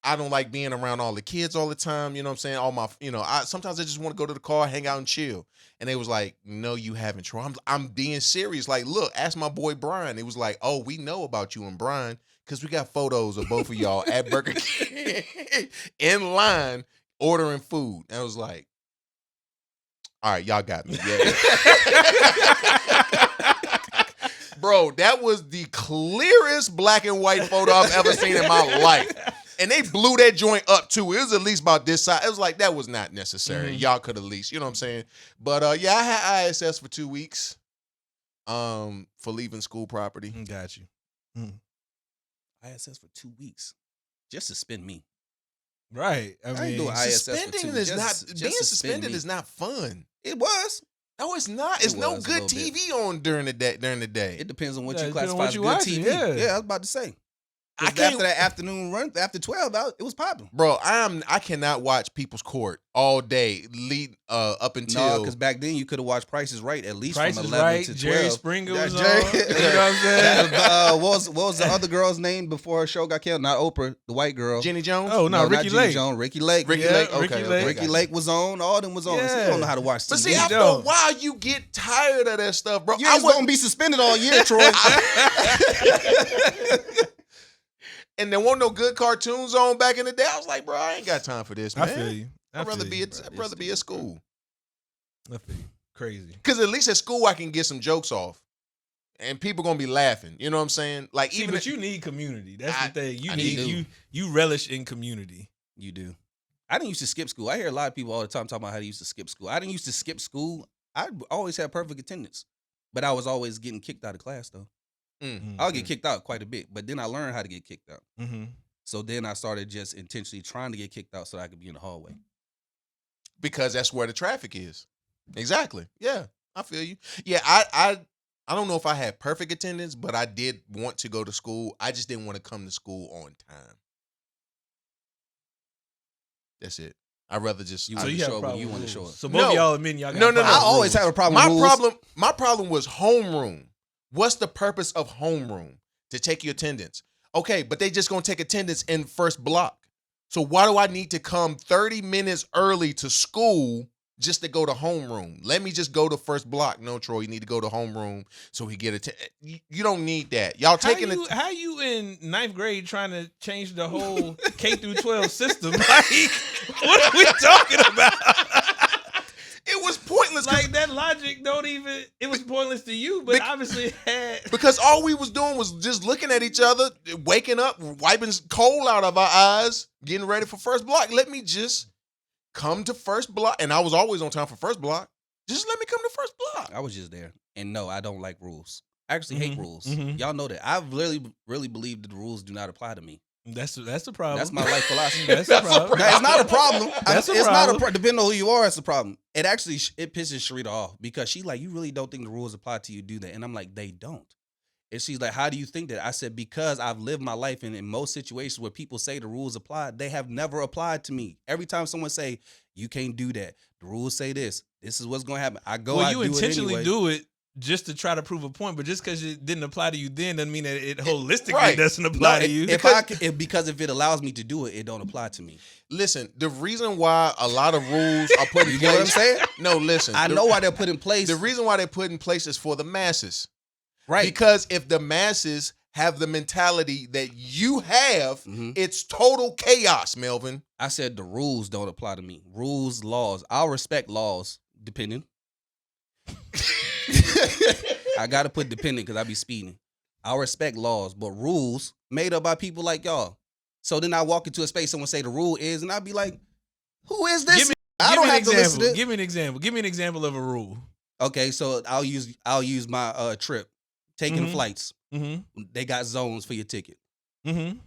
I don't like being around all the kids all the time, you know what I'm saying? All my, sometimes I just want to go to the car, hang out and chill. And they was like, no, you haven't, Troy. I'm being serious. Like, look, ask my boy Brian. It was like, oh, we know about you and Brian because we got photos of both of y'all at Burger King in line ordering food. And I was like, all right, y'all got me. Yeah. Bro, that was the clearest black and white photo I've ever seen in my life. And they blew that joint up too. It was at least about this size. It was like, that was not necessary. Mm-hmm. Y'all could at least, you know what I'm saying? But I had ISS for 2 weeks for leaving school property. Got you. ISS for 2 weeks. Just suspend me. Right. I ain't mean, doing ISS for suspending 2 is weeks. not Just being suspend suspended me. is not fun. It was. No, it's not. It's It no was a good little bit. TV on during the day. It depends on what Yeah, you it depends on classify what as you good watching, TV. yeah. I was about to say. I 'Cause can't- after that afternoon run, after 12, it was popping. Bro, I cannot watch People's Court all day, up until. No, because back then you could have watched Price is Right at least Price from is 11 Right. to 12. Jerry Springer was Jerry- on. You know what I'm saying? What was the other girl's name before her show got canceled? Not Oprah, the white girl. Jenny Jones. Oh, no, not Ricky Jenny Lake. Jones, Ricky Lake. Ricky Yeah, Lake. Okay, Ricky okay, Lake. Ricky gotcha. Lake was on. All them was on. So Yeah. you don't know how to watch TV. But see, You after a don't. while, you get tired of that stuff, bro. you ain't gonna be suspended all year, Troy. And there weren't no good cartoons on back in the day. I was like, bro, I ain't got time for this, man. I feel you. I'd rather be bro. I'd rather be at school. I feel you. Crazy. Because at least at school I can get some jokes off, and people gonna be laughing. You know what I'm saying? Like, See, even but you need community. That's I- the thing. You I need do. you relish in community. You do. I didn't used to skip school. I hear a lot of people all the time talking about how they used to skip school. I didn't used to skip school. I always had perfect attendance, but I was always getting kicked out of class though. I'll get kicked out quite a bit, but then I learned how to get kicked out. Mm-hmm. So then I started just intentionally trying to get kicked out so that I could be in the hallway. because that's where the traffic is. Exactly. Yeah, I feel you. Yeah, I don't know if I had perfect attendance, but I did want to go to school. I just didn't want to come to school on time. That's it. I'd rather just. You So wanted you to have show a up when problem you with wanted to show rules. up. So both No. of y'all admitting y'all got No, a no, problem no. I with always rules. have a problem with rules. My problem was homeroom. What's the purpose of homeroom? To take your attendance. Okay, but they just gonna take attendance in first block. So why do I need to come 30 minutes early to school just to go to homeroom? Let me just go to first block. No, Troy, you need to go to homeroom so he get it. You don't need that. Y'all taking it. How you in 9th grade trying to change the whole K through 12 system? Like, what are we talking about? It was pointless. Like that logic don't even. It was pointless to you, but obviously it had. Because all we was doing was just looking at each other, waking up, wiping coal out of our eyes, getting ready for first block. Let me just come to first block. And I was always on time for first block. Just let me come to first block. I was just there. And no, I don't like rules. I actually hate rules. Mhm. Y'all know that. I really believe that the rules do not apply to me. That's the problem. That's my life philosophy. That's the problem. Now, it's not a problem. That's a it's not a problem. problem. Depending on who you are, it's a problem. It actually it pisses Sharita off because she like, you really don't think the rules apply to you, do that? And I'm like, they don't. And she's like, how do you think that? I said, because I've lived my life, and in most situations where people say the rules apply, they have never applied to me. Every time someone say, you can't do that, the rules say this is what's going to happen. I go, Well, I you do intentionally it anyway. do it just to try to prove a point, but just because it didn't apply to you then doesn't mean that it holistically Right. doesn't apply No, to you. because if it allows me to do it, it don't apply to me. Listen, the reason why a lot of rules are put in You place. get what I'm saying? No, listen. I know why they're put in place. The reason why they're put in place is for the masses. Right. Because if the masses have the mentality that you have, Mhm. it's total chaos, Melvin. I said the rules don't apply to me. Rules, laws. I'll respect laws, depending. I gotta put dependent because I be speeding. I respect laws, but rules made up by people like y'all. So then I walk into a space, someone say the rule is, and I'd be like, who is this? I don't have to listen to it. Give me an example. Give me an example of a rule. Okay, so I'll use my trip. Taking flights. Mm-hmm. They got zones for your ticket. Mm-hmm.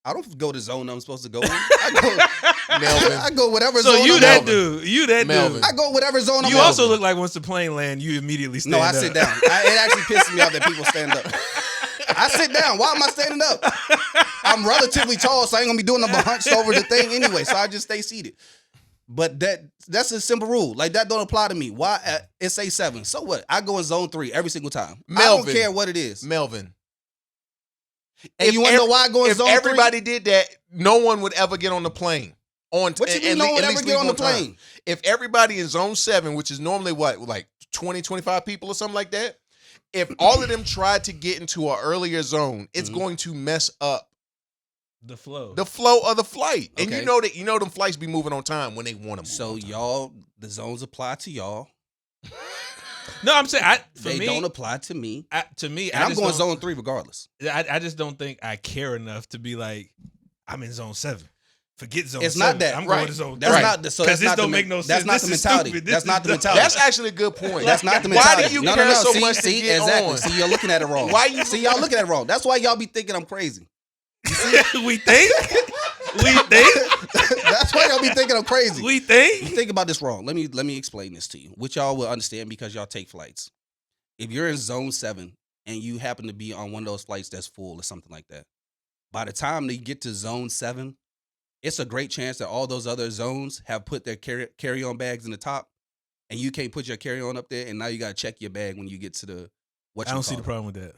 I don't go to zone I'm supposed to go in. I go whatever so zone. So you that dude. I go whatever zone I'm in. You also look like once the plane land, you immediately stand up. No, I sit down. It actually pisses me off that people stand up. I sit down. Why am I standing up? I'm relatively tall, so I ain't gonna be doing nothing but hunched over the thing anyway. So I just stay seated. But that's a simple rule. Like that don't apply to me. Why? It say 7. So what? I go in zone 3 every single time. Melvin, I don't care what it is. Melvin. And you want to know why I go in zone 3? If everybody did that, no one would ever get on the plane. What you mean no one would ever get on the plane? If everybody in zone 7, which is normally what, like 20, 25 people or something like that, if all of them tried to get into an earlier zone, it's going to mess up the flow of the flight. Okay. And you know them flights be moving on time when they want them. So y'all, the zones apply to y'all. No, I'm saying they don't apply to me. I'm going zone 3 regardless. I just don't think I care enough to be like, I'm in zone 7. Forget zone 7. It's not that. I'm going to zone 3. That's not because this don't make no sense. That's not the mentality. That's not the mentality. That's actually a good point. That's not the mentality. Why do you care so much to get exactly. on? See, you're looking at it wrong. Y'all looking at it wrong. That's why y'all be thinking I'm crazy. We think. That's why y'all be thinking I'm crazy. We think. You think about this wrong. Let me explain this to you, which y'all will understand because y'all take flights. If you're in zone 7 and you happen to be on one of those flights that's full or something like that, by the time they get to zone 7, it's a great chance that all those other zones have put their carry-on bags in the top, and you can't put your carry-on up there, and now you got to check your bag when you get to the I don't see the problem with that.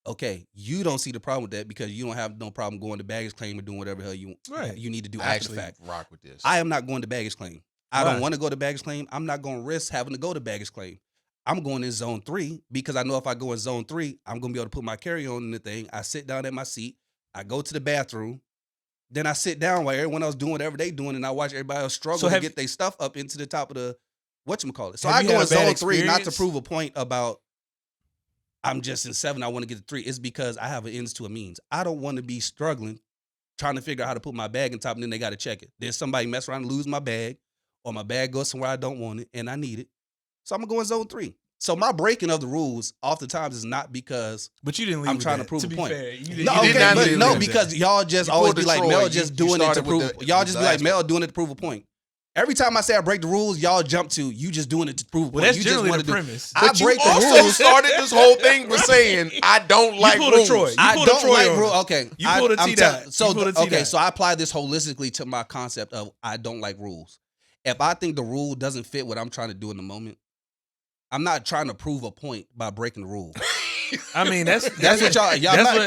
Okay, you don't see the problem with that because you don't have no problem going to baggage claim or doing whatever the hell you need to do after the fact. Rock with this. I am not going to baggage claim. I don't want to go to baggage claim. I'm not going to risk having to go to baggage claim. I'm going in zone 3 because I know if I go in zone 3, I'm going to be able to put my carry-on in the thing. I sit down at my seat. I go to the bathroom. Then I sit down while everyone else doing whatever they doing, and I watch everybody else struggle to get their stuff up into the top of the whatchamacallit. So I go in zone 3 not to prove a point about I'm just in 7, I want to get to 3. It's because I have an ends to a means. I don't want to be struggling trying to figure out how to put my bag in top, and then they got to check it. Then somebody mess around and lose my bag, or my bag goes somewhere I don't want it, and I need it. So I'm going to go in zone 3. So my breaking of the rules oftentimes is not because but you didn't leave I'm trying to prove a point. Fair, Because y'all just always be like, Mel just doing it to prove. Y'all just be like, Mel doing it to prove a point. Every time I say I break the rules, y'all jump to you just doing it to prove a point. Well, that's you generally just the premise. But you also started this whole thing with saying I don't like rules. I don't like rules. Okay, you pulled a T-dot. So I apply this holistically to my concept of I don't like rules. If I think the rule doesn't fit what I'm trying to do in the moment, I'm not trying to prove a point by breaking the rule. I mean, that's what y'all.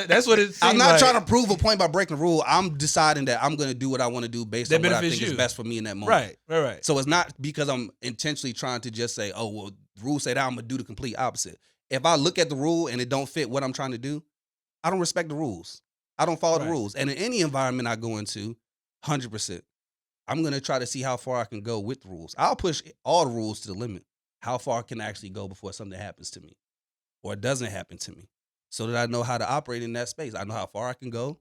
That's what it seems I'm not like. trying to prove a point by breaking the rule. I'm deciding that I'm going to do what I want to do based on what I think is best for me in that moment. Right. So it's not because I'm intentionally trying to just say, oh, well, the rule say that I'm going to do the complete opposite. If I look at the rule and it don't fit what I'm trying to do, I don't respect the rules. I don't follow the rules. And in any environment I go into, 100%, I'm going to try to see how far I can go with the rules. I'll push all the rules to the limit. How far can I actually go before something happens to me or it doesn't happen to me so that I know how to operate in that space. I know how far I can go.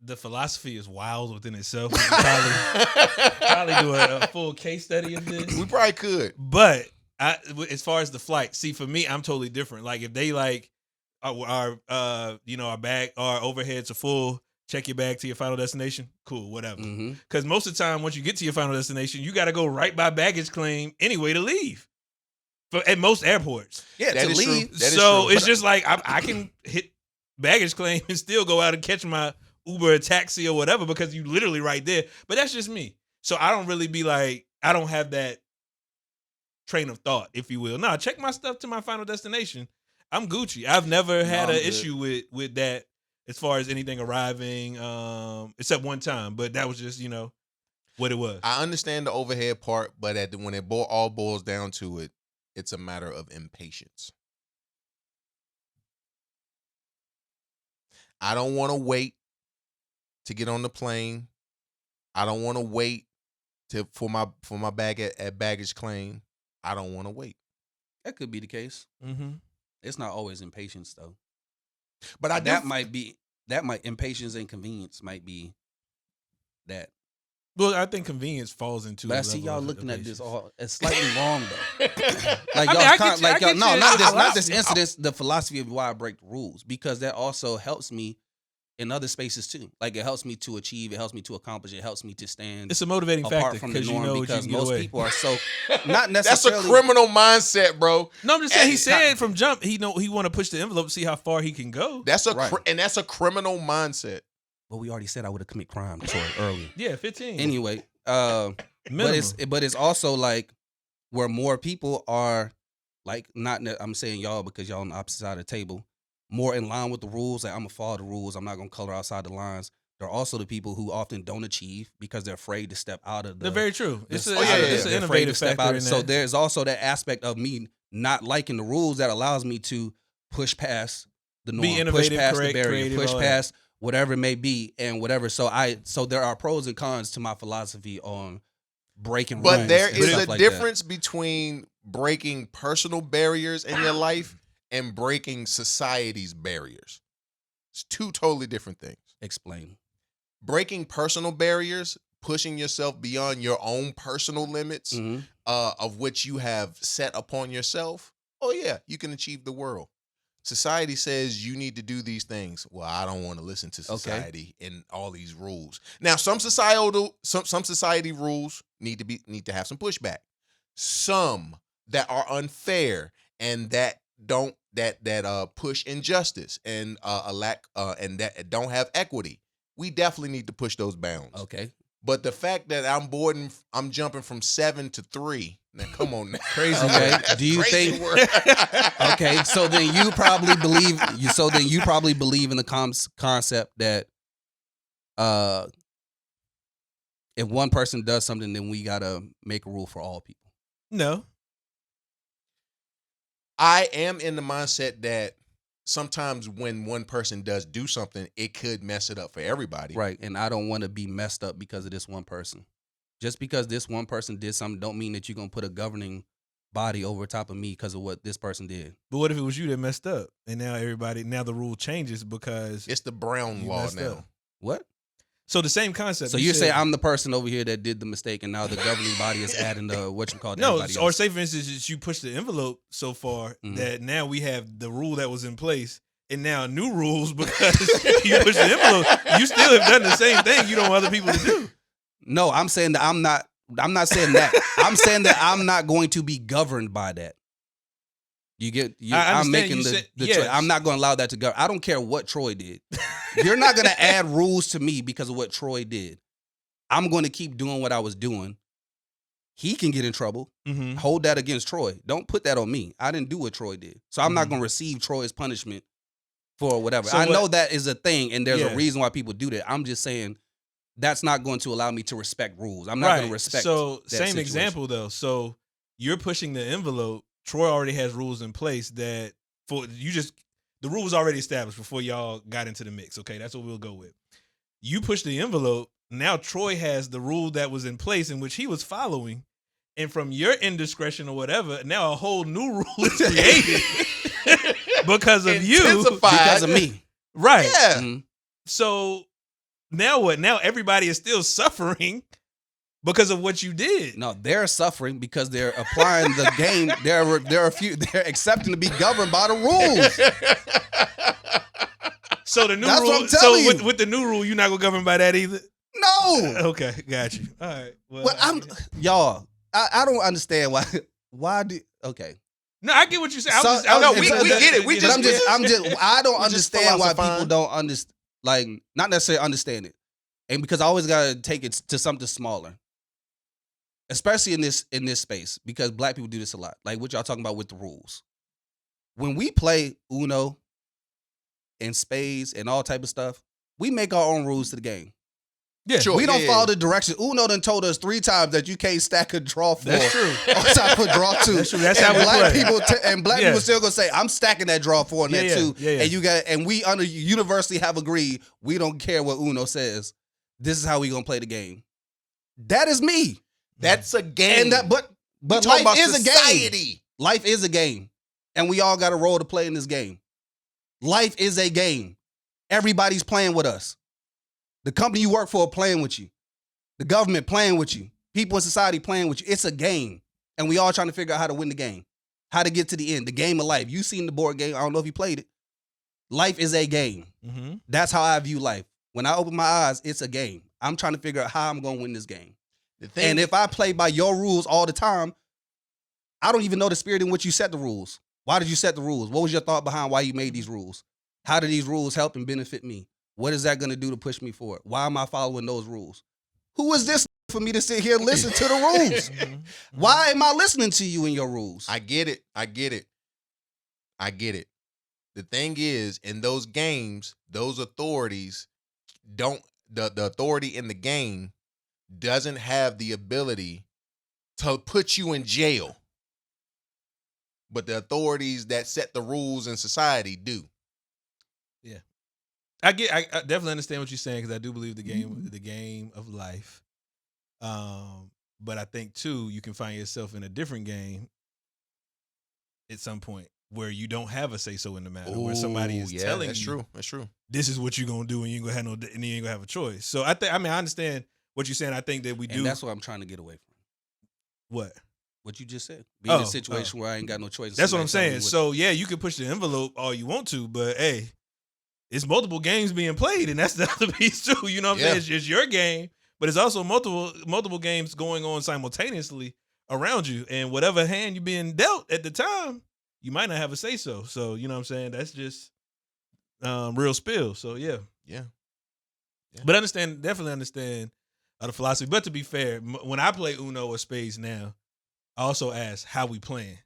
The philosophy is wild within itself. We could probably do a full case study of this. We probably could. But as far as the flight, see, for me, I'm totally different. Like if they like our bag, our overheads are full, check your bag to your final destination. Cool, whatever. Because most of the time, once you get to your final destination, you got to go right by baggage claim anyway to leave. At most airports. Yeah, that to leave. So it's just like I can hit baggage claim and still go out and catch my Uber or taxi or whatever because you literally right there. But that's just me. So I don't really be like, I don't have that train of thought, if you will. No, check my stuff to my final destination. I'm Gucci. I've never had an issue with that. As far as anything arriving, except one time, but that was just, what it was. I understand the overhead part, but when it all boils down to it, it's a matter of impatience. I don't want to wait to get on the plane. I don't want to wait for my bag at baggage claim. I don't want to wait. That could be the case. Mm-hmm. It's not always impatience though. But impatience and convenience might be that. Well, I think convenience falls into. But I see y'all looking at this all it's slightly wrong though. Like I y'all, not this philosophy. incident, the philosophy of why I break the rules, because that also helps me in other spaces too. Like it helps me to achieve, it helps me to accomplish, it helps me to stand. It's a motivating apart factor from the you norm know because you can most people are so not That's necessarily. a criminal mindset, bro. No, I'm just saying. He said from jump, he want to push the envelope to see how far he can go. That's a Right. and that's a criminal mindset. But we already said I would have committed crime, Troy, earlier. Yeah, 15. Anyway, Minimum. but it's also like where more people are like I'm saying y'all because y'all on the opposite side of the table, more in line with the rules. Like I'm gonna follow the rules. I'm not gonna color outside the lines. There are also the people who often don't achieve because they're afraid to step out of the. They're very true. It's an They're innovative factor in that. So there's also that aspect of me not liking the rules that allows me to push past the norm, Be innovative, push past correct, the barrier, creative, push all that. past whatever it may be, and whatever. So there are pros and cons to my philosophy on breaking rules. But there and is stuff a like difference between breaking personal barriers in your life and breaking society's barriers. It's two totally different things. that. Explain. Breaking personal barriers, pushing yourself beyond your own personal limits Mhm. of which you have set upon yourself. Oh yeah, you can achieve the world. Society says you need to do these things. Well, I don't want to listen to society and all these rules. Now, some society rules need to have some pushback. Some that are unfair and that don't push injustice and and that don't have equity. We definitely need to push those bounds. Okay. But the fact that I'm jumping from 7 to 3. Now, come on, now. Crazy. Okay. Do you Crazy think? word. Okay. So then you probably believe. In the concept that if one person does something, then we gotta make a rule for all people. No. I am in the mindset that sometimes when one person does do something, it could mess it up for everybody. Right. And I don't want to be messed up because of this one person. Just because this one person did something don't mean that you're going to put a governing body over top of me because of what this person did. But what if it was you that messed up and now the rule changes because It's the Brown you law messed now. up? What? So the same concept. So you you're said- saying I'm the person over here that did the mistake and now the governing body is adding the no, everybody or else. say for instance that you pushed the envelope so far that now we have the rule that was in place and now new rules because you pushed the envelope. You still have done the same thing you don't want other people to do. No, I'm saying that I'm not saying that. I'm saying that I'm not going to be governed by that. I'm making you the said- choice. yes. I'm not going to allow that to govern. I don't care what Troy did. You're not going to add rules to me because of what Troy did. I'm going to keep doing what I was doing. He can get in trouble. Mm-hmm. Hold that against Troy. Don't put that on me. I didn't do what Troy did. So I'm not going to receive Troy's punishment for whatever. So I know that is a thing and there's Yeah. a reason why people do that. I'm just saying that's not going to allow me to respect rules. I'm not going to respect. So that same situation. example though. So you're pushing the envelope. Troy already has rules in place that the rule was already established before y'all got into the mix. Okay, that's what we'll go with. You push the envelope. Now Troy has the rule that was in place in which he was following, and from your indiscretion or whatever, now a whole new rule is created because of you, Intensified. Because of me. right? Yeah. Mhm. So now what? Now everybody is still suffering because of what you did. No, they're suffering because they're applying the game. They're accepting to be governed by the rules. So the new That's rule. what I'm telling so you. with the new rule, you're not gonna govern by that either. No. Okay, got you. All right. Well, Well, y'all. I don't understand why. Why do? Okay. no, I get what you're saying. So- we get it. We But just- I don't we just understand why people philosophizing. don't understand. Like, not necessarily understand it, and because I always gotta take it to something smaller, especially in this space, because black people do this a lot. Like what y'all talking about with the rules. When we play Uno and spades and all type of stuff, we make our own rules to the game. Yeah, Sure. We don't yeah. follow the directions. Uno done told us 3 times that you can't stack a draw 4 That's true. on top of draw 2. That's true. That's and how we black play. people Yeah. people still gonna say, I'm stacking that draw 4 on Yeah, that yeah. 2. Yeah, yeah. And we universally have agreed we don't care what Uno says. This is how we gonna play the game. That is me. That's a game. And that but We talking life about is a game. society. Life is a game. and we all got a role to play in this game. Life is a game. Everybody's playing with us. The company you work for playing with you. The government playing with you. People in society playing with you. It's a game. And we all trying to figure out how to win the game. How to get to the end. The game of life. You seen the board game. I don't know if you played it. Life is a game. Mm-hmm. That's how I view life. When I open my eyes, it's a game. I'm trying to figure out how I'm going to win this game. And if I play by your rules all the time, I don't even know the spirit in which you set the rules. Why did you set the rules? What was your thought behind why you made these rules? How do these rules help and benefit me? What is that going to do to push me forward? Why am I following those rules? Who is this for me to sit here and listen to the rules? Why am I listening to you and your rules? I get it. The thing is, in those games, those authorities don't, the authority in the game doesn't have the ability to put you in jail. But the authorities that set the rules in society do. Yeah. I definitely understand what you're saying, because I do believe the game of life. But I think too, you can find yourself in a different game at some point where you don't have a say so in the matter, where somebody is telling you, that's true. This is what you're gonna do, and you ain't gonna have and you ain't gonna have a choice. So I understand what you're saying. I think that we do. And that's what I'm trying to get away from. What? What you just said. Be in a situation where I ain't got no choice. That's what I'm saying. So yeah, you can push the envelope all you want to, but hey, it's multiple games being played, and that's the other piece too. You know what I'm saying? It's your game, but it's also multiple games going on simultaneously around you, and whatever hand you're being dealt at the time, you might not have a say so. So you know what I'm saying? That's just real spill. So yeah. But definitely understand the philosophy. But to be fair, when I play Uno or Spades now, I also ask how we playing.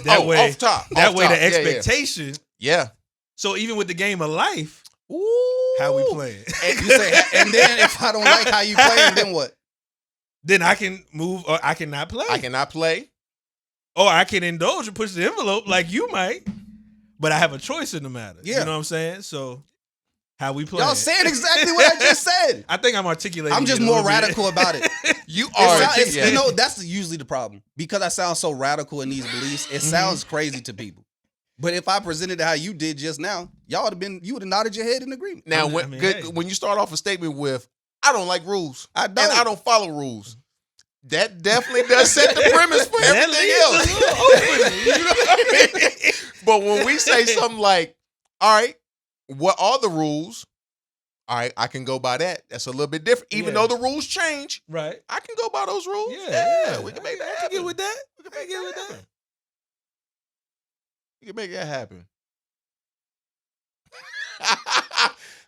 That way, off top. The expectation. Yeah. So even with the game of life, ooh, how we playing? And you say, and then if I don't like how you playing, then what? Then I can move, or I cannot play. I cannot play. Or I can indulge and push the envelope like you might, but I have a choice in the matter. Yeah. You know what I'm saying? So how we play? Y'all saying exactly what I just said. I think I'm articulating. I'm just more radical about it. You are. You know, that's usually the problem. Because I sound so radical in these beliefs, it sounds crazy to people. But if I presented it how you did just now, you would have nodded your head in agreement. Now, when you start off a statement with, I don't like rules. I don't. And I don't follow rules. That definitely does set the premise for everything else. You know what I mean? But when we say something like, all right, what are the rules? All right, I can go by that. That's a little bit different. Even though the rules change, right? I can go by those rules. Yeah. We can make that happen. I can get with that. We can get with that. You can make that happen.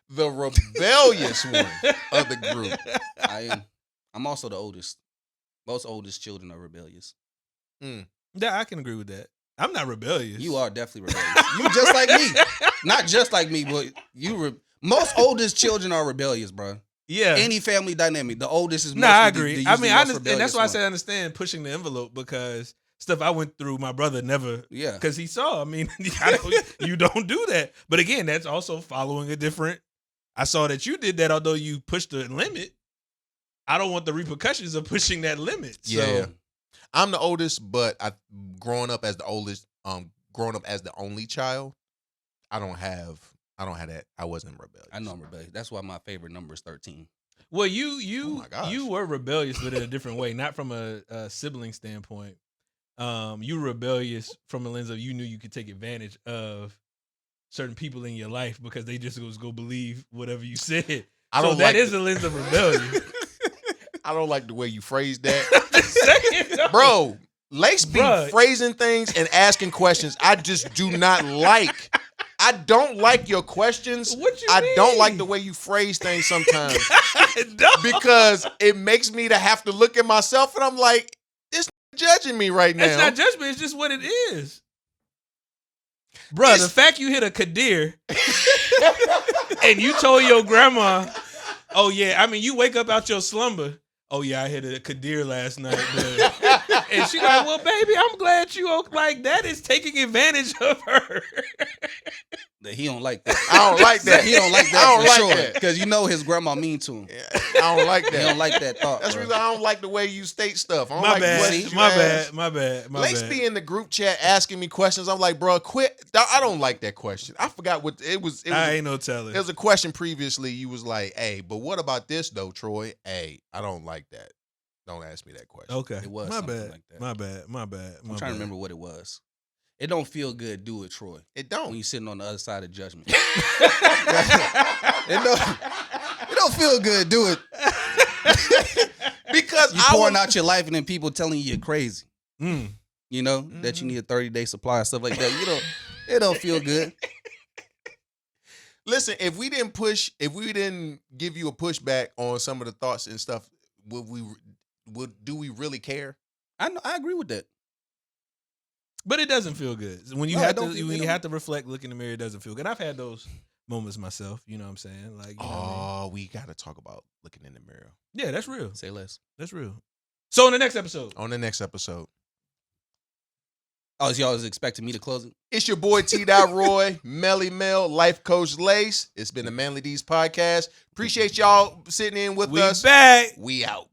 The rebellious one of the group. I'm also the oldest. Most oldest children are rebellious. Yeah, I can agree with that. I'm not rebellious. You are definitely rebellious. You just like me. Not just like me, but most oldest children are rebellious, bro. Yeah. Any family dynamic, the oldest is most. No, I agree. The I mean, I understand, and that's why I say I understand pushing the envelope, because stuff I went through, my brother never. Yeah. Because he saw. I mean, you don't do that. But again, that's also following a different. I saw that you did that, although you pushed the limit. I don't want the repercussions of pushing that limit. So. Yeah. I'm the oldest, but growing up as the only child, I don't have that. I wasn't rebellious. I know I'm rebellious. That's why my favorite number is 13. Well, you were rebellious, but in a different way, not from a sibling standpoint. You were rebellious from a lens of you knew you could take advantage of certain people in your life because they just was go believe whatever you said. That is a lens of rebellion. I don't like the way you phrased that. Bro, Lace be phrasing things and asking questions I just do not like. I don't like your questions. What you I mean? don't like the way you phrase things sometimes. Because it makes me to have to look at myself and I'm like, this judging me right now. It's not judgment, it's just what it is. Bruh, the fact you hit a Kadir and you told your grandma, oh yeah, I mean, you wake up out your slumber. Oh yeah, I hit a Kadir last night. And she like, well, baby, I'm glad you like that is taking advantage of her. He don't like that. I don't like that. He don't like that I don't for like sure. that. Because you know his grandma mean to him. I don't like that. They don't like that thought. That's the bro. reason I don't like the way you state stuff. I don't My like bad. questions you My ask. bad. My bad. My Lace bad. be in the group chat asking me questions. I'm like, bro, quit. I don't like that question. I forgot what it was. I ain't no telling. There was a question previously. You was like, hey, but what about this though, Troy? Hey, I don't like that. Don't ask me that question. Okay. It was my something bad. like that. My bad. My bad. I'm trying to remember what it was. It don't feel good. Do it, Troy. It When don't. you sitting on the other side of judgment. It don't feel good. Do it. Because You pouring out your life and then people telling you you're crazy. Mm. You know that you need a 30-day supply and stuff like that. It don't feel good. Listen, if we didn't give you a pushback on some of the thoughts and stuff, do we really care? I know. I agree with that. But it doesn't feel good. When you No, it have to don't feel- when it you don't- have to reflect, look in the mirror, it doesn't feel good. I've had those moments myself, you know what I'm saying? Like, you know what I mean? We got to talk about looking in the mirror Yeah, that's real. Say less. That's real. So in the next episode. on the next episode. Oh, so y'all was expecting me to close it? It's your boy T. Roy, Melly Mel, Life Coach Lace. It's been the Manly D's podcast. Appreciate y'all sitting in with We us. back. We out.